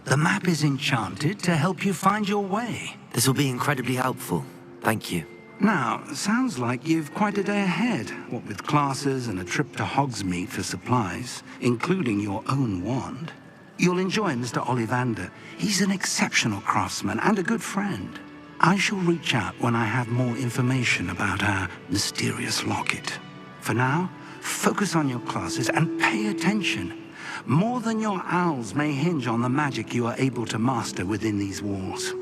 C: The map is enchanted to help you find your way.
B: This will be incredibly helpful. Thank you.
C: Now, sounds like you've quite a day ahead, what with classes and a trip to Hogsmeade for supplies, including your own wand. You'll enjoy Mr. Ollivander. He's an exceptional craftsman and a good friend. I shall reach out when I have more information about our mysterious locket. For now, focus on your classes and pay attention. More than your owls may hinge on the magic you are able to master within these walls.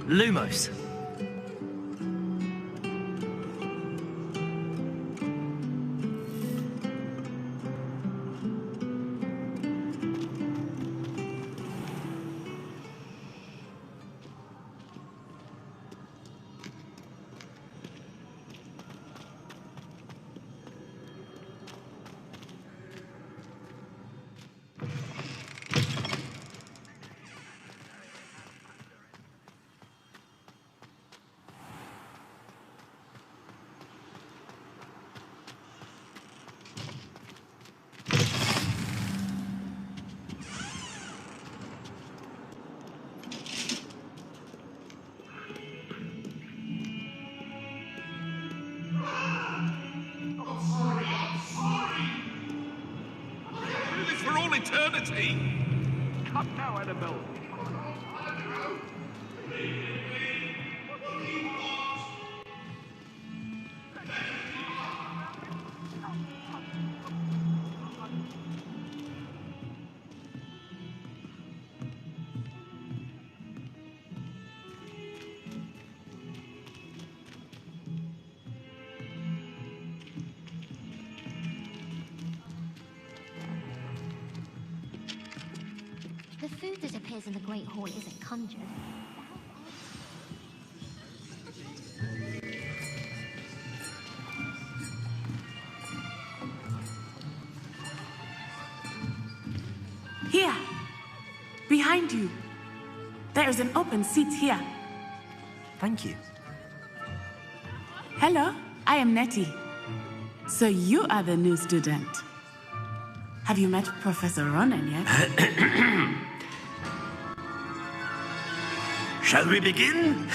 B: Lumos.
S: This for all eternity! Cut now, Annabelle!
N: The food that appears in the Great Hall isn't conjured.
T: Here! Behind you! There is an open seat here.
B: Thank you.
T: Hello, I am Nettie. So you are the new student. Have you met Professor Ronan yet?
U: Shall we begin?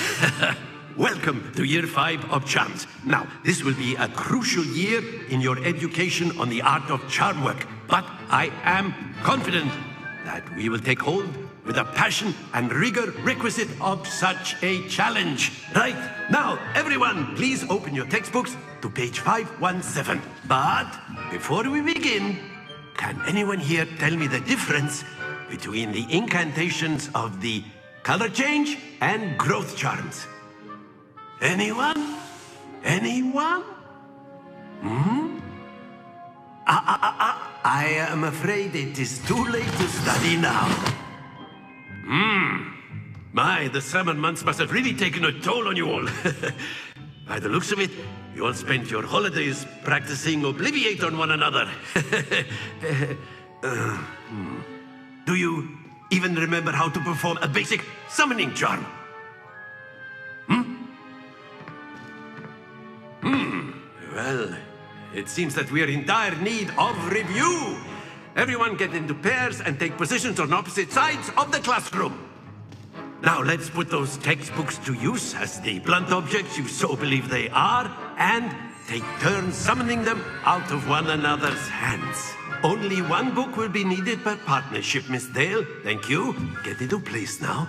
U: Welcome to Year 5 of Charms. Now, this will be a crucial year in your education on the art of charm work, but I am confident that we will take hold with the passion and rigor requisite of such a challenge. Right, now, everyone, please open your textbooks to page 517. But before we begin, can anyone here tell me the difference between the incantations of the color change and growth charms? Anyone? Anyone? I am afraid it is too late to study now. My, the summer months must have really taken a toll on you all. By the looks of it, you all spent your holidays practicing Obliviate on one another. Do you even remember how to perform a basic summoning charm? Well, it seems that we are in dire need of review. Everyone get into pairs and take positions on opposite sides of the classroom. Now let's put those textbooks to use as the blunt objects you so believe they are, and take turns summoning them out of one another's hands. Only one book will be needed per partnership, Miss Dale. Thank you. Get into place now.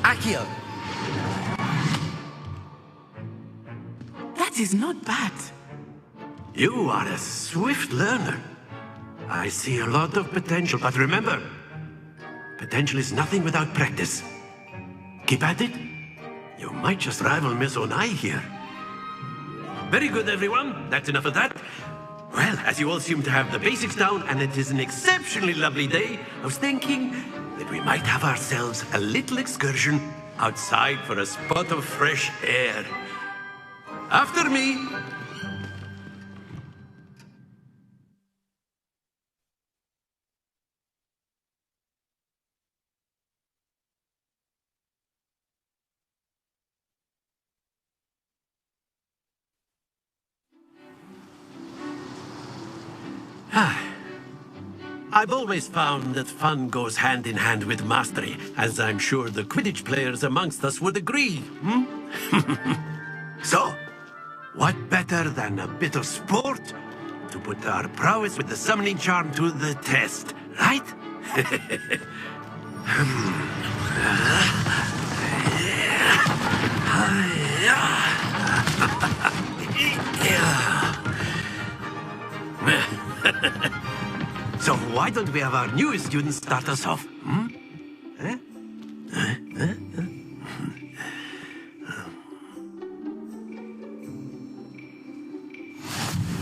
U: Accio.
T: That is not bad.
U: You are a swift learner. I see a lot of potential, but remember, potential is nothing without practice. Keep at it. You might just rival Miss Onai here. Very good, everyone. That's enough of that. Well, as you all seem to have the basics down, and it is an exceptionally lovely day, I was thinking that we might have ourselves a little excursion outside for a spot of fresh air. After me. I've always found that fun goes hand in hand with mastery, as I'm sure the Quidditch players amongst us would agree. So, what better than a bit of sport to put our prowess with the summoning charm to the test, right? So why don't we have our newest student start us off?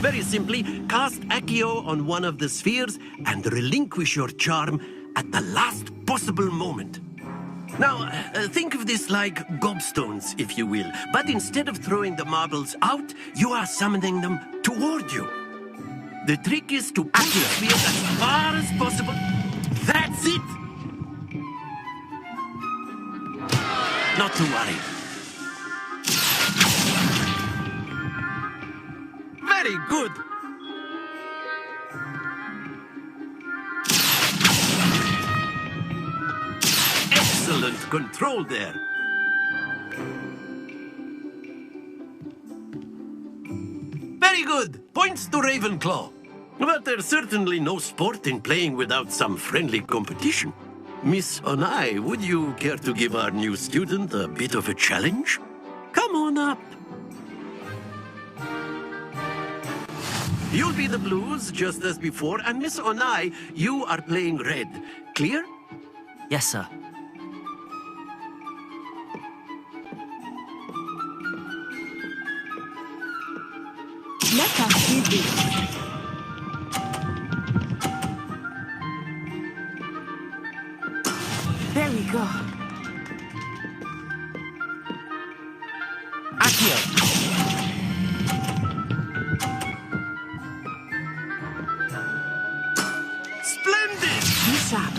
U: Very simply, cast Accio on one of the spheres and relinquish your charm at the last possible moment. Now, think of this like gobstones, if you will. But instead of throwing the marbles out, you are summoning them toward you. The trick is to push the sphere as far as possible. That's it! Not to worry. Very good. Excellent control there. Very good. Points to Ravenclaw. But there's certainly no sport in playing without some friendly competition. Miss Onai, would you care to give our new student a bit of a challenge? Come on up. You'll be the blues, just as before, and Miss Onai, you are playing red. Clear?
B: Yes, sir.
T: Let us see this. There we go.
B: Accio!
U: Splendid!
T: Bishop.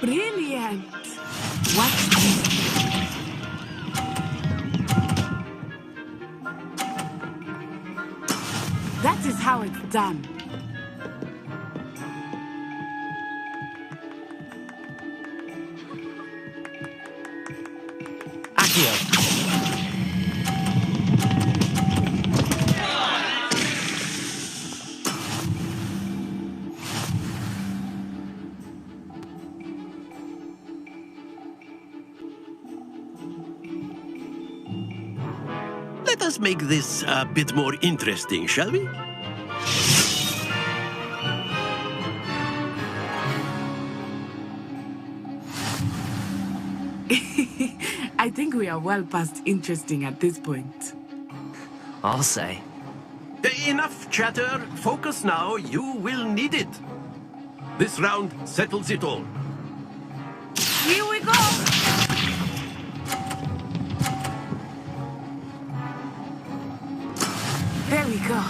T: Brilliant! Watch this. That is how it's done.
B: Accio!
U: Let us make this a bit more interesting, shall we?
T: I think we are well past interesting at this point.
B: I'll say.
U: Enough chatter. Focus now. You will need it. This round settles it all.
O: Here we go!
T: There we go.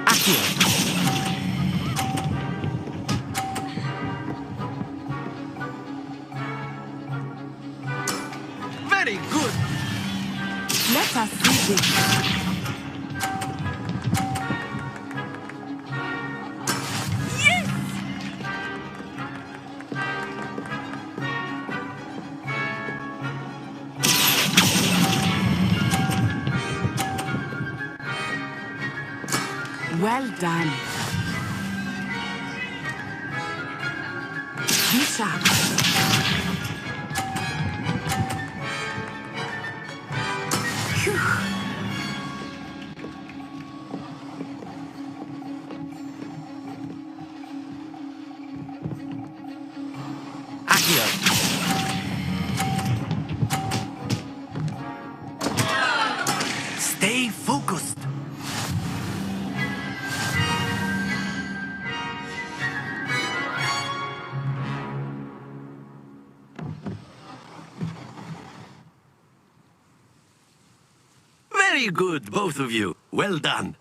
B: Accio!
U: Very good.
T: Let us see this. Well done. Bishop. Phew.
B: Accio!
U: Stay focused. Very good, both of you. Well done.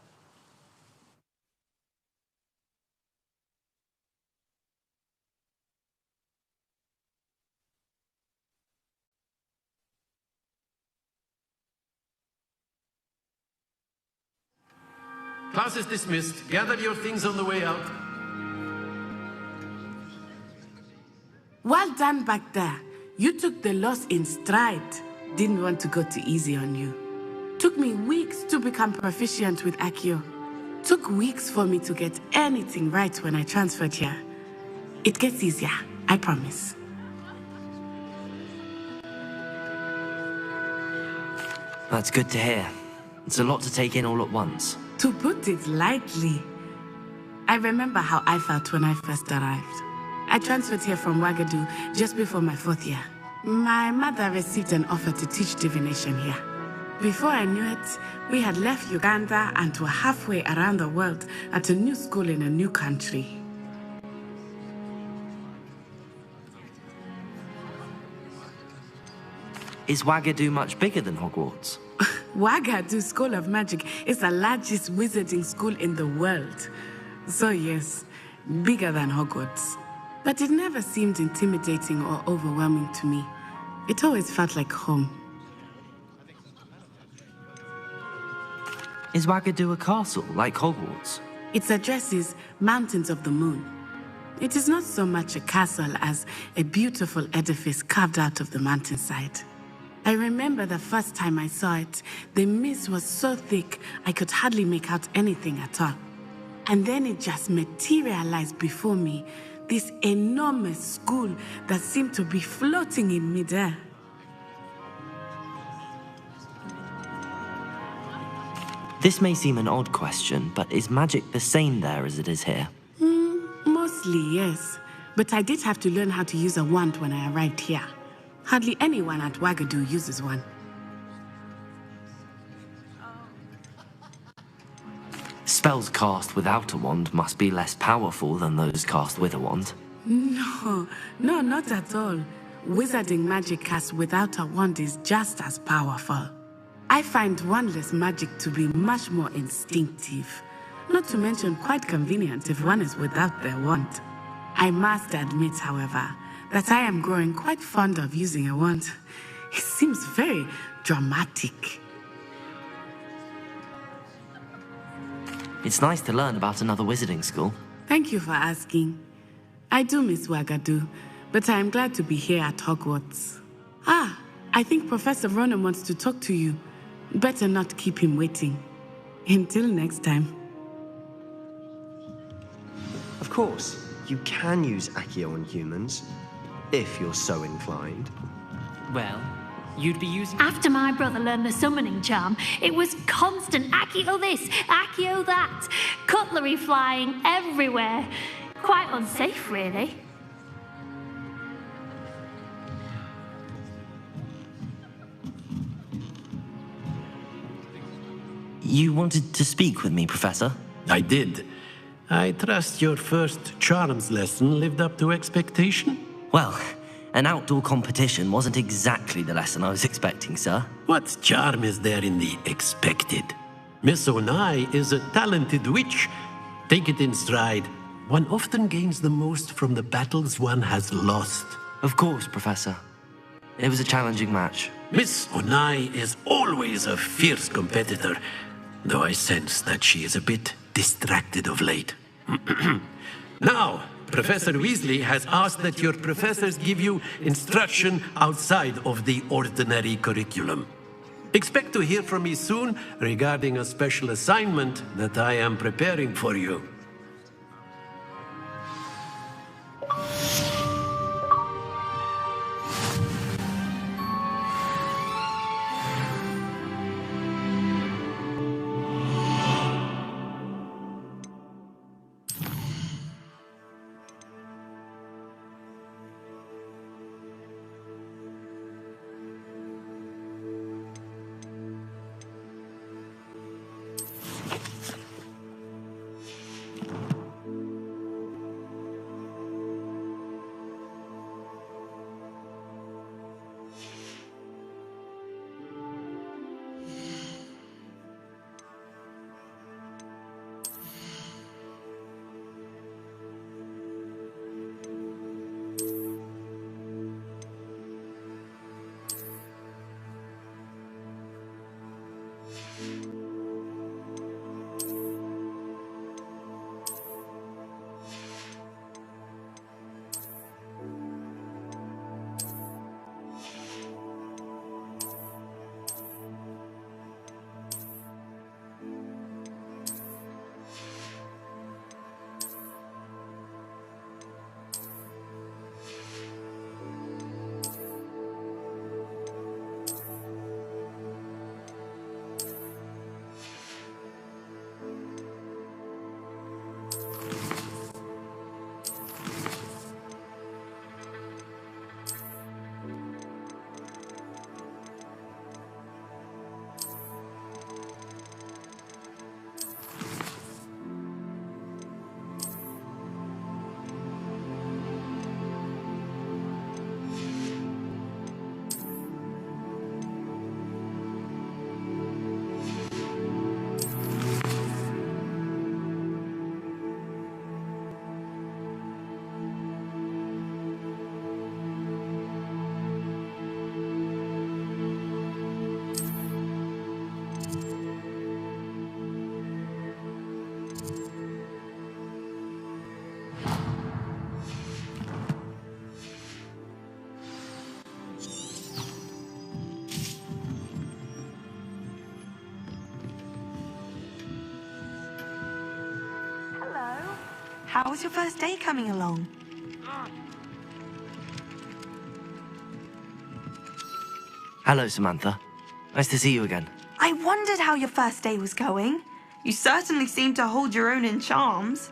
U: Class is dismissed. Gather your things on the way out.
T: Well done back there. You took the loss in stride. Didn't want to go too easy on you. Took me weeks to become proficient with Accio. Took weeks for me to get anything right when I transferred here. It gets easier, I promise.
B: That's good to hear. It's a lot to take in all at once.
T: To put it lightly, I remember how I felt when I first arrived. I transferred here from Wagadu just before my 4th year. My mother received an offer to teach divination here. Before I knew it, we had left Uganda and were halfway around the world at a new school in a new country.
B: Is Wagadu much bigger than Hogwarts?
T: Wagadu School of Magic is the largest wizarding school in the world. So yes, bigger than Hogwarts. But it never seemed intimidating or overwhelming to me. It always felt like home.
B: Is Wagadu a castle, like Hogwarts?
T: Its address is Mountains of the Moon. It is not so much a castle as a beautiful edifice carved out of the mountainside. I remember the first time I saw it, the mist was so thick I could hardly make out anything at all. And then it just materialized before me, this enormous school that seemed to be floating in midair.
B: This may seem an odd question, but is magic the same there as it is here?
T: Mostly, yes. But I did have to learn how to use a wand when I arrived here. Hardly anyone at Wagadu uses one.
B: Spells cast without a wand must be less powerful than those cast with a wand.
T: No, not at all. Wizarding magic cast without a wand is just as powerful. I find wandless magic to be much more instinctive. Not to mention quite convenient if one is without their wand. I must admit, however, that I am growing quite fond of using a wand. It seems very dramatic.
B: It's nice to learn about another wizarding school.
T: Thank you for asking. I do miss Wagadu, but I am glad to be here at Hogwarts. Ah, I think Professor Ronan wants to talk to you. Better not keep him waiting. Until next time.
A: Of course, you can use Accio on humans, if you're so inclined.
V: Well, you'd be using...
N: After my brother learned the summoning charm, it was constant Accio this, Accio that, cutlery flying everywhere. Quite unsafe, really.
B: You wanted to speak with me, Professor?
U: I did. I trust your first charms lesson lived up to expectation?
B: Well, an outdoor competition wasn't exactly the lesson I was expecting, sir.
U: What charm is there in the expected? Miss Onai is a talented witch. Take it in stride. One often gains the most from the battles one has lost.
B: Of course, Professor. It was a challenging match.
U: Miss Onai is always a fierce competitor, though I sense that she is a bit distracted of late. Now, Professor Weasley has asked that your professors give you instruction outside of the ordinary curriculum. Expect to hear from me soon regarding a special assignment that I am preparing for you.
M: How was your first day coming along?
B: Hello, Samantha. Nice to see you again.
M: I wondered how your first day was going. You certainly seem to hold your own in charms.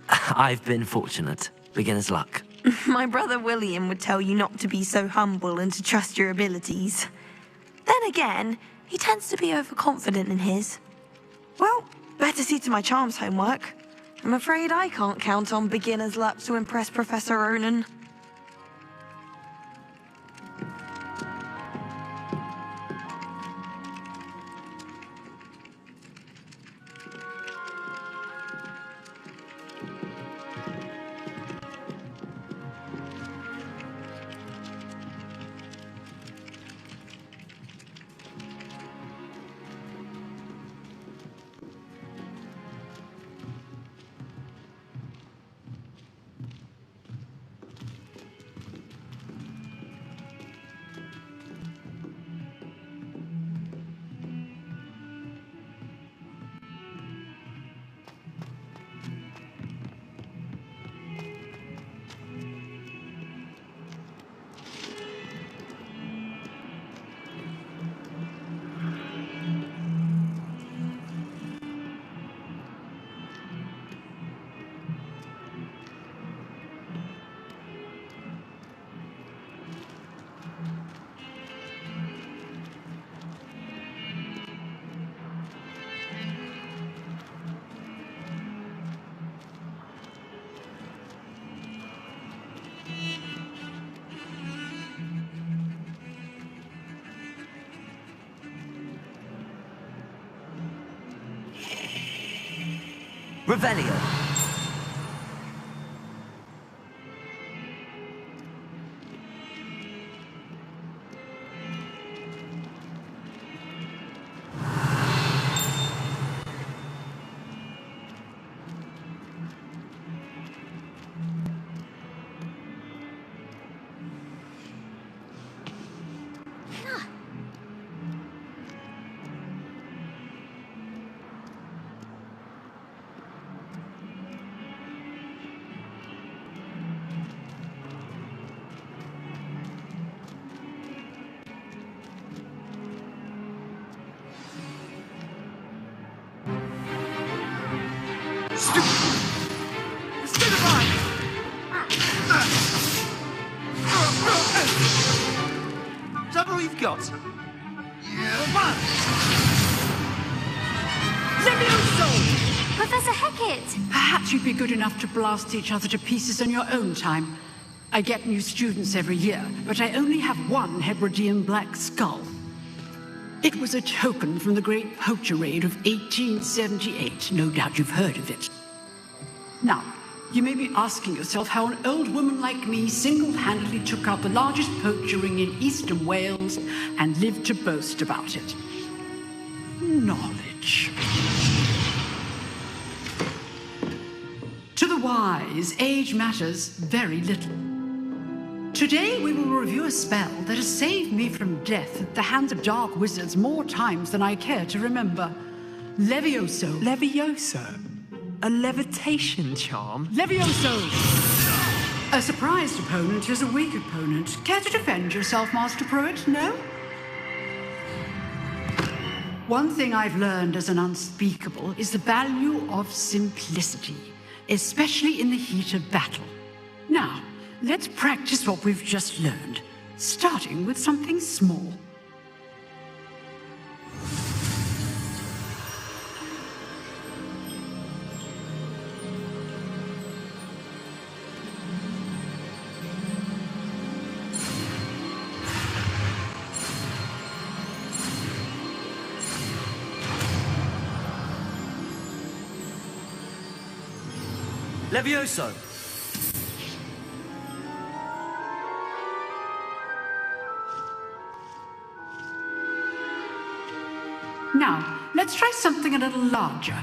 B: I've been fortunate. Beginner's luck.
M: My brother William would tell you not to be so humble and to trust your abilities. Then again, he tends to be overconfident in his. Well, better see to my charms homework. I'm afraid I can't count on beginner's luck to impress Professor Ronan.
B: Revelio.
C: Is that all you've got?
D: Levioso! Professor Hecat!
G: Perhaps you'd be good enough to blast each other to pieces on your own time. I get new students every year, but I only have one Hebridean black skull. It was a token from the Great Poacher Raid of 1878. No doubt you've heard of it. Now, you may be asking yourself how an old woman like me single-handedly took out the largest poacher ring in eastern Wales and lived to boast about it. Knowledge. To the wise, age matters very little. Today we will review a spell that has saved me from death at the hands of dark wizards more times than I care to remember. Levioso.
W: Levioso? A levitation charm?
G: Levioso! A surprised opponent is a weak opponent. Care to defend yourself, Master Pruitt? No? One thing I've learned as an unspeakable is the value of simplicity, especially in the heat of battle. Now, let's practice what we've just learned, starting with something small.
B: Levioso!
G: Now, let's try something a little larger.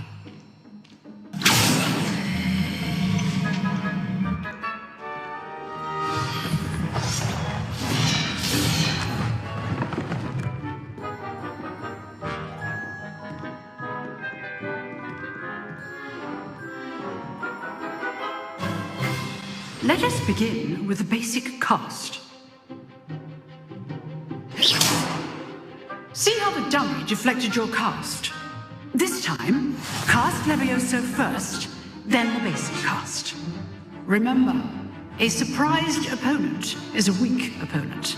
G: Let us begin with the basic cast. See how the dummy deflected your cast? This time, cast Levioso first, then the basic cast. Remember, a surprised opponent is a weak opponent,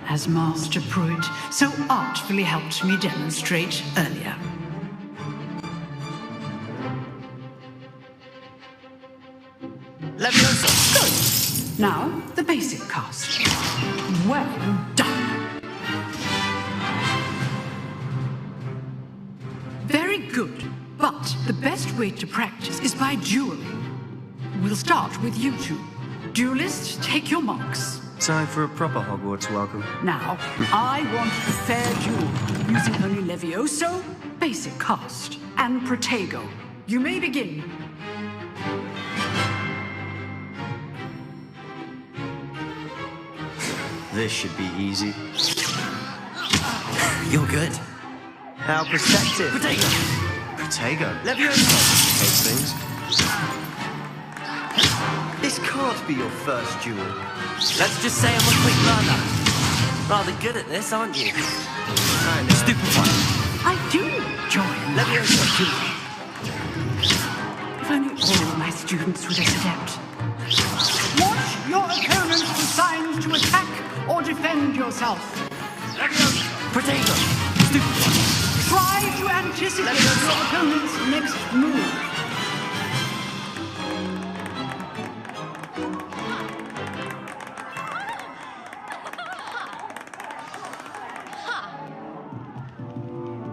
G: as Master Pruitt so artfully helped me demonstrate earlier.
P: Levioso, good!
G: Now, the basic cast. Well done. Very good, but the best way to practice is by dueling. We'll start with you two. Duelists, take your marks.
A: Time for a proper Hogwarts welcome.
G: Now, I want a fair duel, using only Levioso, basic cast, and Protego. You may begin.
A: This should be easy.
P: You're good.
A: How perceptive.
P: Protego!
A: Protego.
P: Levioso!
A: Those things. This can't be your first duel.
P: Let's just say I'm a quick learner. Rather good at this, aren't you?
A: I know.
P: Stupid one.
G: I do enjoy
P: Levioso.
G: If only all my students were this adept. Watch your opponent's assigned to attack or defend yourself.
P: Protego. Stupid one.
G: Try to anticipate your opponent's next move.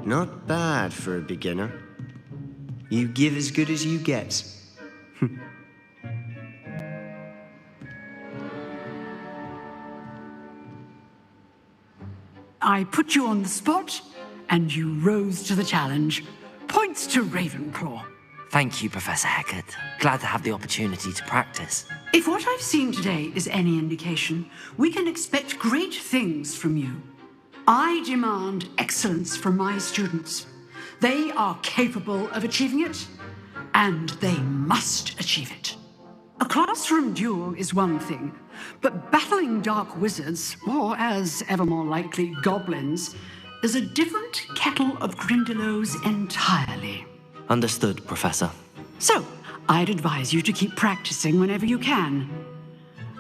A: Not bad for a beginner. You give as good as you get.
G: I put you on the spot, and you rose to the challenge. Points to Ravenclaw.
B: Thank you, Professor Hecat. Glad to have the opportunity to practice.
G: If what I've seen today is any indication, we can expect great things from you. I demand excellence from my students. They are capable of achieving it, and they must achieve it. A classroom duel is one thing, but battling dark wizards, or as ever more likely, goblins, is a different kettle of Grindylows entirely.
B: Understood, Professor.
G: So, I'd advise you to keep practicing whenever you can.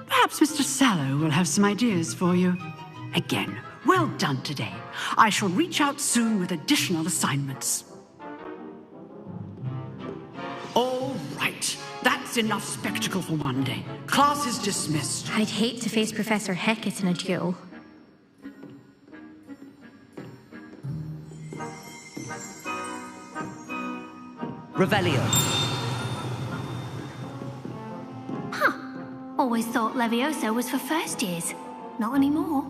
G: Perhaps Mr. Sallow will have some ideas for you. Again, well done today. I shall reach out soon with additional assignments. All right. That's enough spectacle for one day. Class is dismissed.
O: I'd hate to face Professor Hecat in a duel.
B: Revelio.
N: Huh. Always thought Levioso was for first years. Not anymore.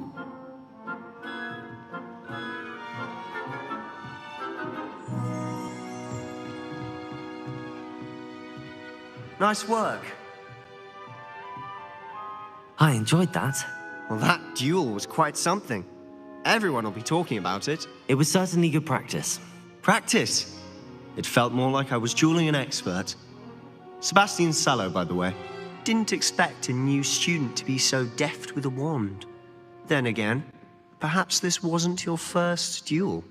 A: Nice work.
B: I enjoyed that.
A: Well, that duel was quite something. Everyone will be talking about it.
B: It was certainly good practice.
A: Practice? It felt more like I was dueling an expert. Sebastian Sallow, by the way. Didn't expect a new student to be so deft with a wand. Then again, perhaps this wasn't your first duel.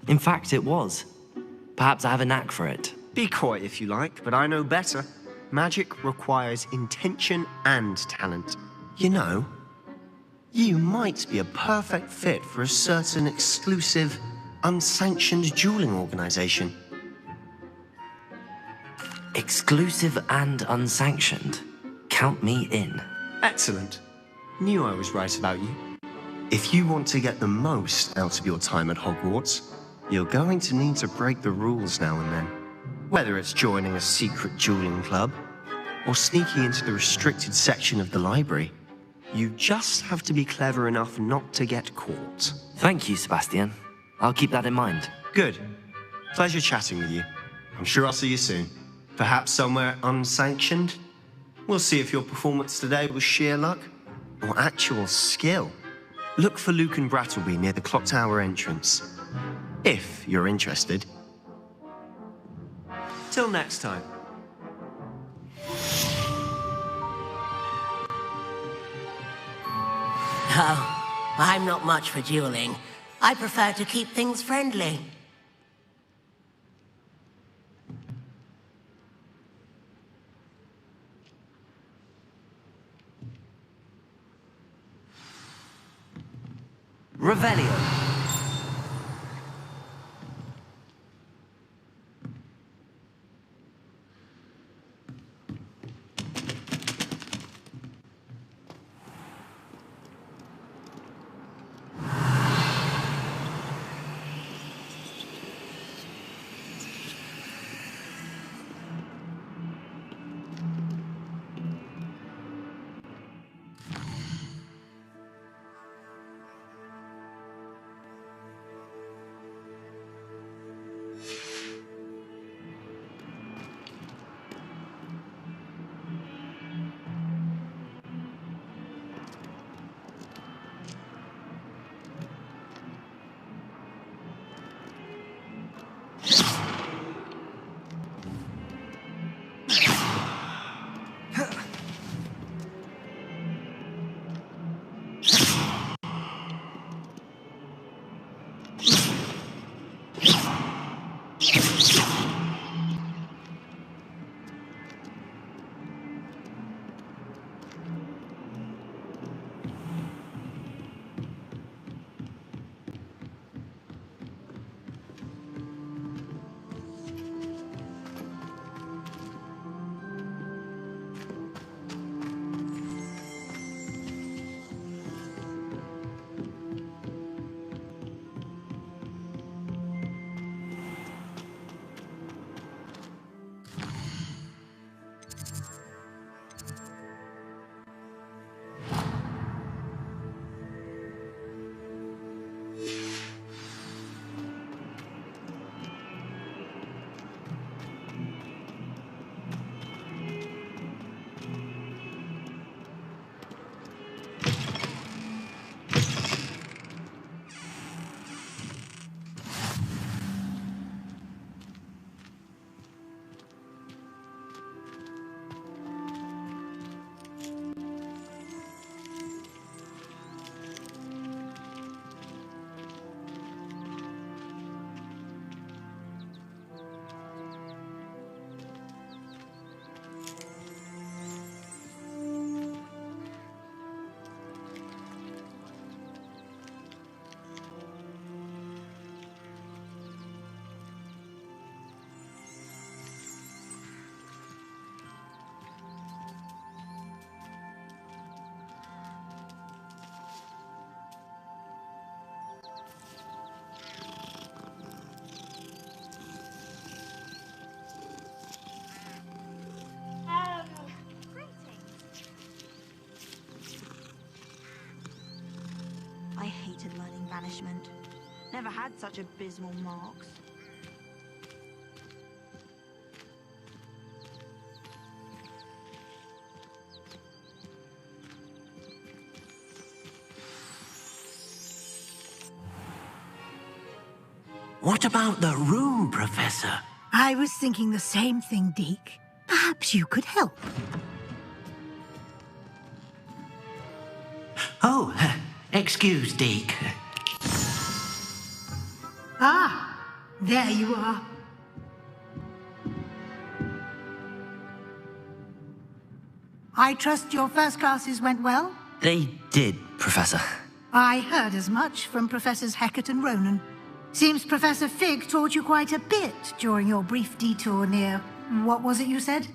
B: In fact, it was. Perhaps I have a knack for it.
A: Be coy if you like, but I know better. Magic requires intention and talent. You know, you might be a perfect fit for a certain exclusive, unsanctioned dueling organization.
B: Exclusive and unsanctioned? Count me in.
A: Excellent. Knew I was right about you. If you want to get the most out of your time at Hogwarts, you're going to need to break the rules now and then. Whether it's joining a secret dueling club, or sneaking into the restricted section of the library, you just have to be clever enough not to get caught.
B: Thank you, Sebastian. I'll keep that in mind.
A: Good. Pleasure chatting with you. I'm sure I'll see you soon. Perhaps somewhere unsanctioned? We'll see if your performance today was sheer luck or actual skill. Look for Luke and Brattleby near the clock tower entrance. If you're interested. Till next time.
P: Oh, I'm not much for dueling. I prefer to keep things friendly.
B: Revelio.
M: I hated learning banishment. Never had such abysmal marks.
L: What about the room, Professor?
K: I was thinking the same thing, Deke. Perhaps you could help.
L: Oh, excuse, Deke.
K: Ah, there you are. I trust your first classes went well?
B: They did, Professor.
K: I heard as much from Professors Hecat and Ronan. Seems Professor Fig taught you quite a bit during your brief detour near... what was it you said?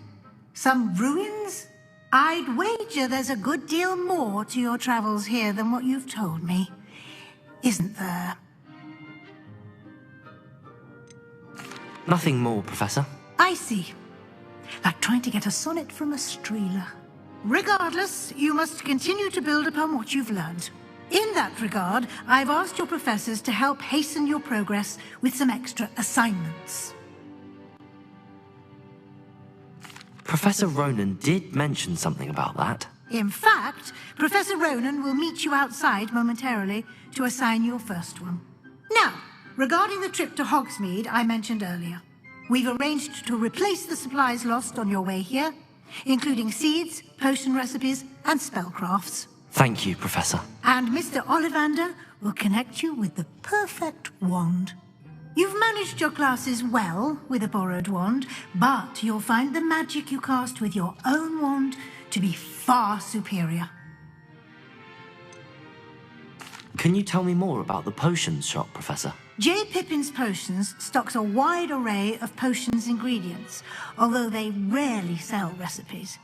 K: Some ruins? I'd wager there's a good deal more to your travels here than what you've told me. Isn't there?
B: Nothing more, Professor.
K: I see. Like trying to get a sonnet from a streeler. Regardless, you must continue to build upon what you've learned. In that regard, I've asked your professors to help hasten your progress with some extra assignments.
B: Professor Ronan did mention something about that.
K: In fact, Professor Ronan will meet you outside momentarily to assign your first one. Now, regarding the trip to Hogsmeade I mentioned earlier, we've arranged to replace the supplies lost on your way here, including seeds, potion recipes, and spellcrafts.
B: Thank you, Professor.
K: And Mr. Ollivander will connect you with the perfect wand. You've managed your classes well with a borrowed wand, but you'll find the magic you cast with your own wand to be far superior.
B: Can you tell me more about the potions shop, Professor?
K: J. Pippin's Potions stocks a wide array of potions ingredients, although they rarely sell recipes.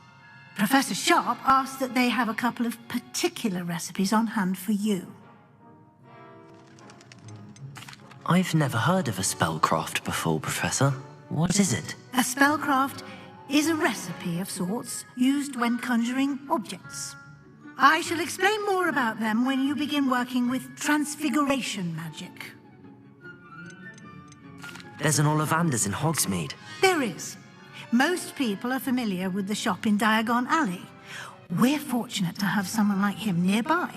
K: Professor Sharp asked that they have a couple of particular recipes on hand for you.
B: I've never heard of a spellcraft before, Professor. What is it?
K: A spellcraft is a recipe of sorts used when conjuring objects. I shall explain more about them when you begin working with transfiguration magic.
B: There's an Ollivander's in Hogsmeade.
K: There is. Most people are familiar with the shop in Diagon Alley. We're fortunate to have someone like him nearby.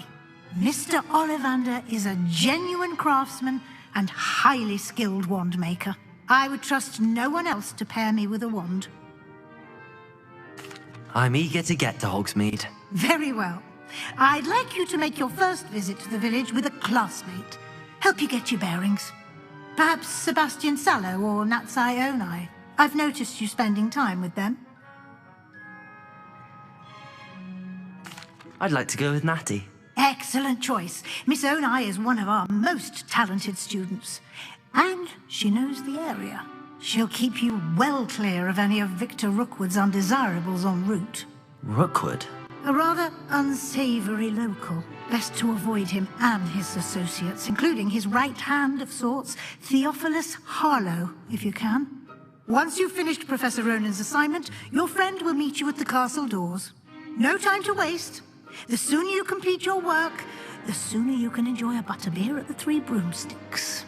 K: Mr. Ollivander is a genuine craftsman and highly skilled wand maker. I would trust no one else to pair me with a wand.
B: I'm eager to get to Hogsmeade.
K: Very well. I'd like you to make your first visit to the village with a classmate. Help you get your bearings. Perhaps Sebastian Sallow or Natsai Onai. I've noticed you spending time with them.
B: I'd like to go with Natty.
K: Excellent choice. Miss Onai is one of our most talented students. And she knows the area. She'll keep you well clear of any of Victor Rookwood's undesirables en route.
B: Rookwood?
K: A rather unsavory local. Best to avoid him and his associates, including his right hand of sorts, Theophilus Harlow, if you can. Once you've finished Professor Ronan's assignment, your friend will meet you at the castle doors. No time to waste. The sooner you complete your work, the sooner you can enjoy a butterbeer at the Three Broomsticks.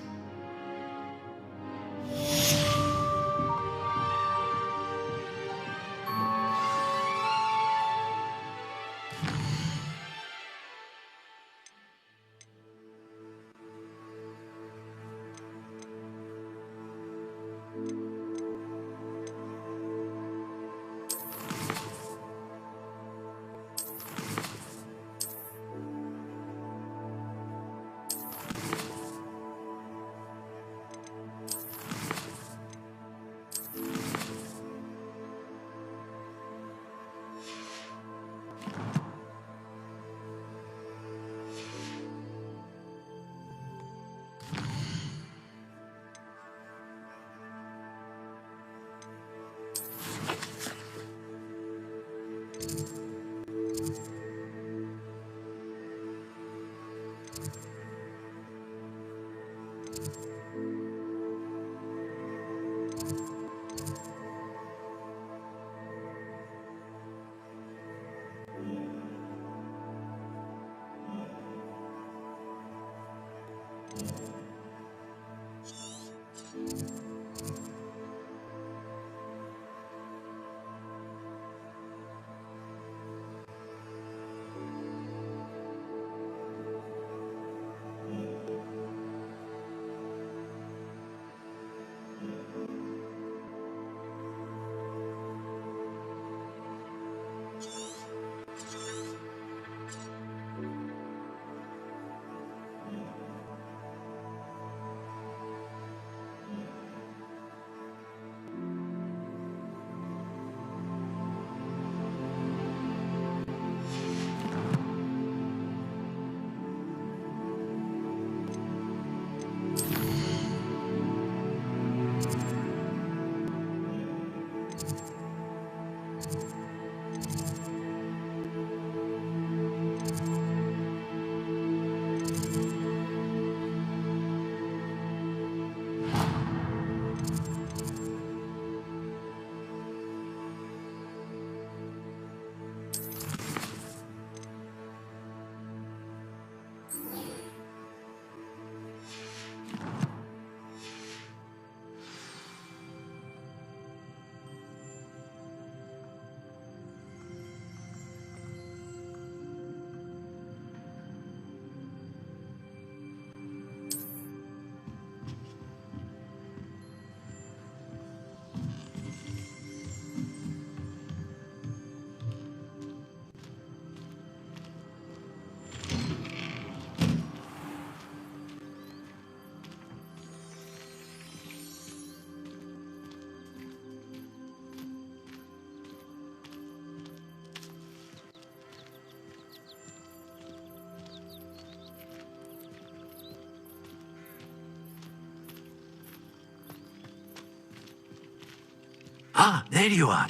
U: Ah, there you are.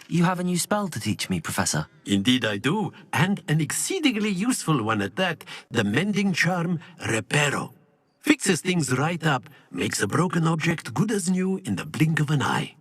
B: You have a new spell to teach me, Professor.
U: Indeed I do, and an exceedingly useful one at that. The mending charm, Reparo. Fixes things right up, makes a broken object good as new in the blink of an eye.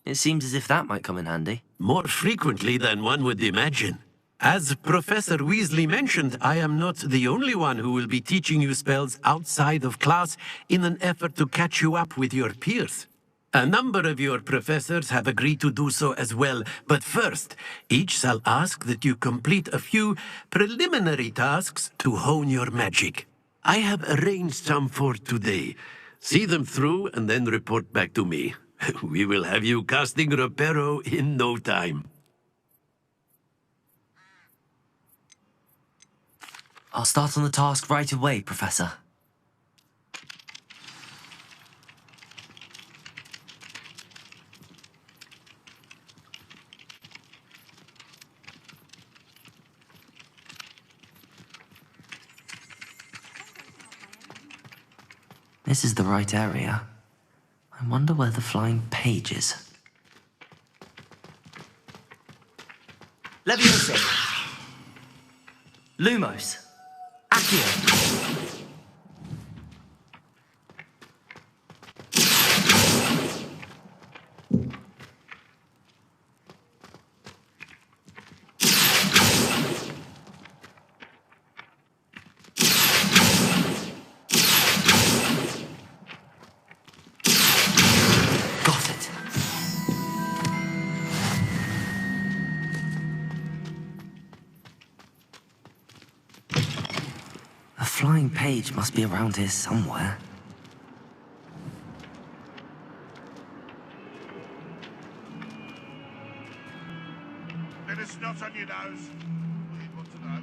B: It seems as if that might come in handy.
U: More frequently than one would imagine. As Professor Weasley mentioned, I am not the only one who will be teaching you spells outside of class in an effort to catch you up with your peers. A number of your professors have agreed to do so as well, but first, each shall ask that you complete a few preliminary tasks to hone your magic. I have arranged some for today. See them through and then report back to me. We will have you casting Reparo in no time.
B: I'll start on the task right away, Professor. This is the right area. I wonder where the flying page is. Leviosa! Lumos! Accio! The flying page must be around here somewhere.
S: Bit of snot on your nose. We'd want to know.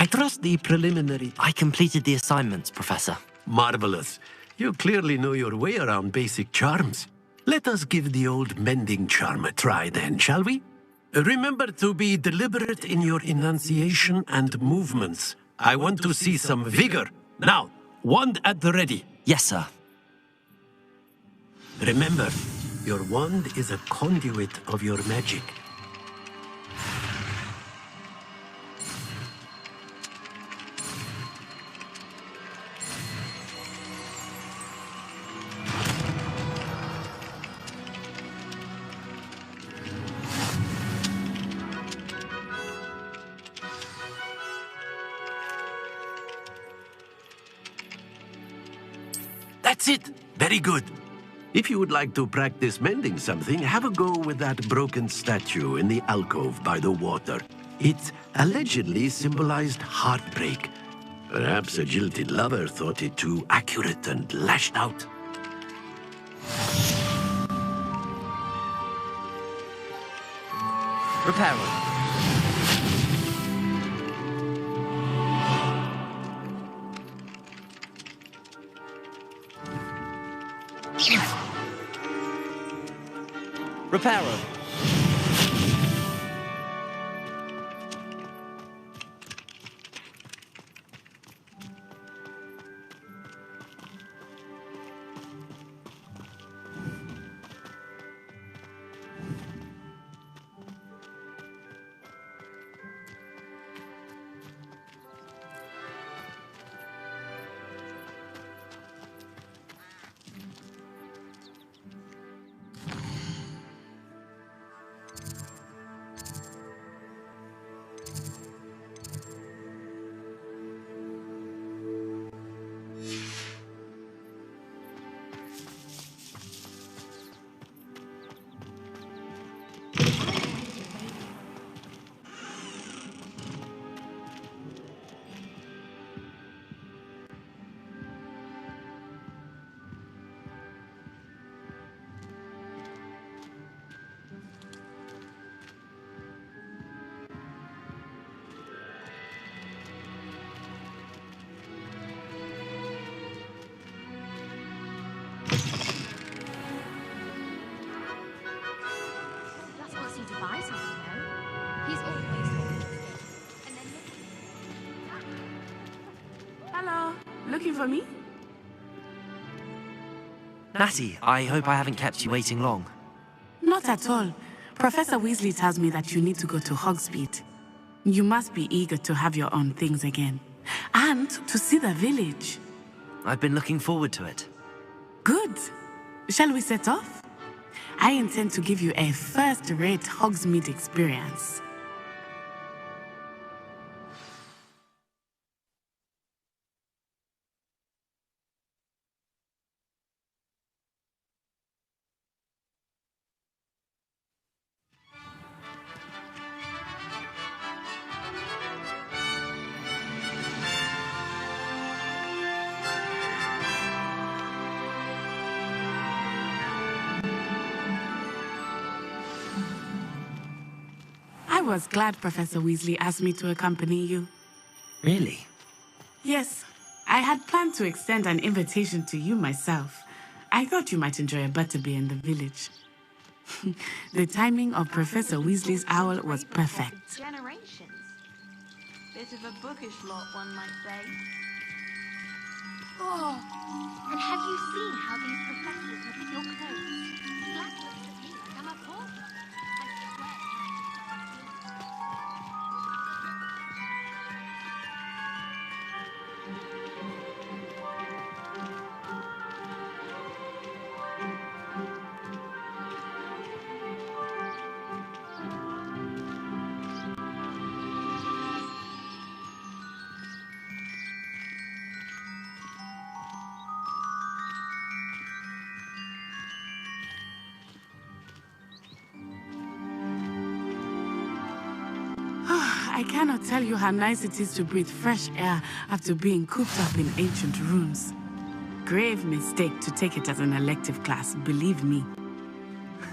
U: I trust the preliminary...
B: I completed the assignments, Professor.
U: Marvelous. You clearly know your way around basic charms. Let us give the old mending charm a try then, shall we? Remember to be deliberate in your enunciation and movements. I want to see some vigor. Now, wand at the ready.
B: Yes, sir.
U: Remember, your wand is a conduit of your magic. That's it. Very good. If you would like to practice mending something, have a go with that broken statue in the alcove by the water. It allegedly symbolized heartbreak. Perhaps a jilted lover thought it too accurate and lashed out.
B: Reparo. Reparo.
T: Hello. Looking for me?
B: Natty, I hope I haven't kept you waiting long.
T: Not at all. Professor Weasley tells me that you need to go to Hogsmeade. You must be eager to have your own things again. And to see the village.
B: I've been looking forward to it.
T: Good. Shall we set off? I intend to give you a first-rate Hogsmeade experience. I was glad Professor Weasley asked me to accompany you.
B: Really?
T: Yes, I had planned to extend an invitation to you myself. I thought you might enjoy a butterbeer in the village. The timing of Professor Weasley's owl was perfect.
M: Generations. Bit of a bookish lot, one might say.
D: Oh, and have you seen how these professors look at your clothes? Black looks at me like I'm a pauper. I swear.
T: I cannot tell you how nice it is to breathe fresh air after being cooped up in ancient rooms. Grave mistake to take it as an elective class, believe me.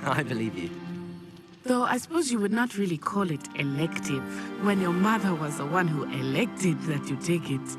B: I believe you.
T: Though I suppose you would not really call it elective when your mother was the one who elected that you take it.